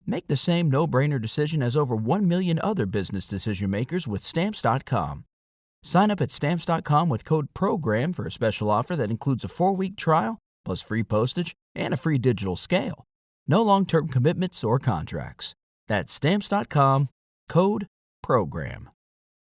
E: Make the same no-brainer decision as over 1 million other business decision makers with Stamps.com. Sign up at Stamps.com with code PROGRAM for a special offer that includes a 4-week trial, plus free postage and a free digital scale. No long-term commitments or contracts. That's Stamps.com, code PROGRAM.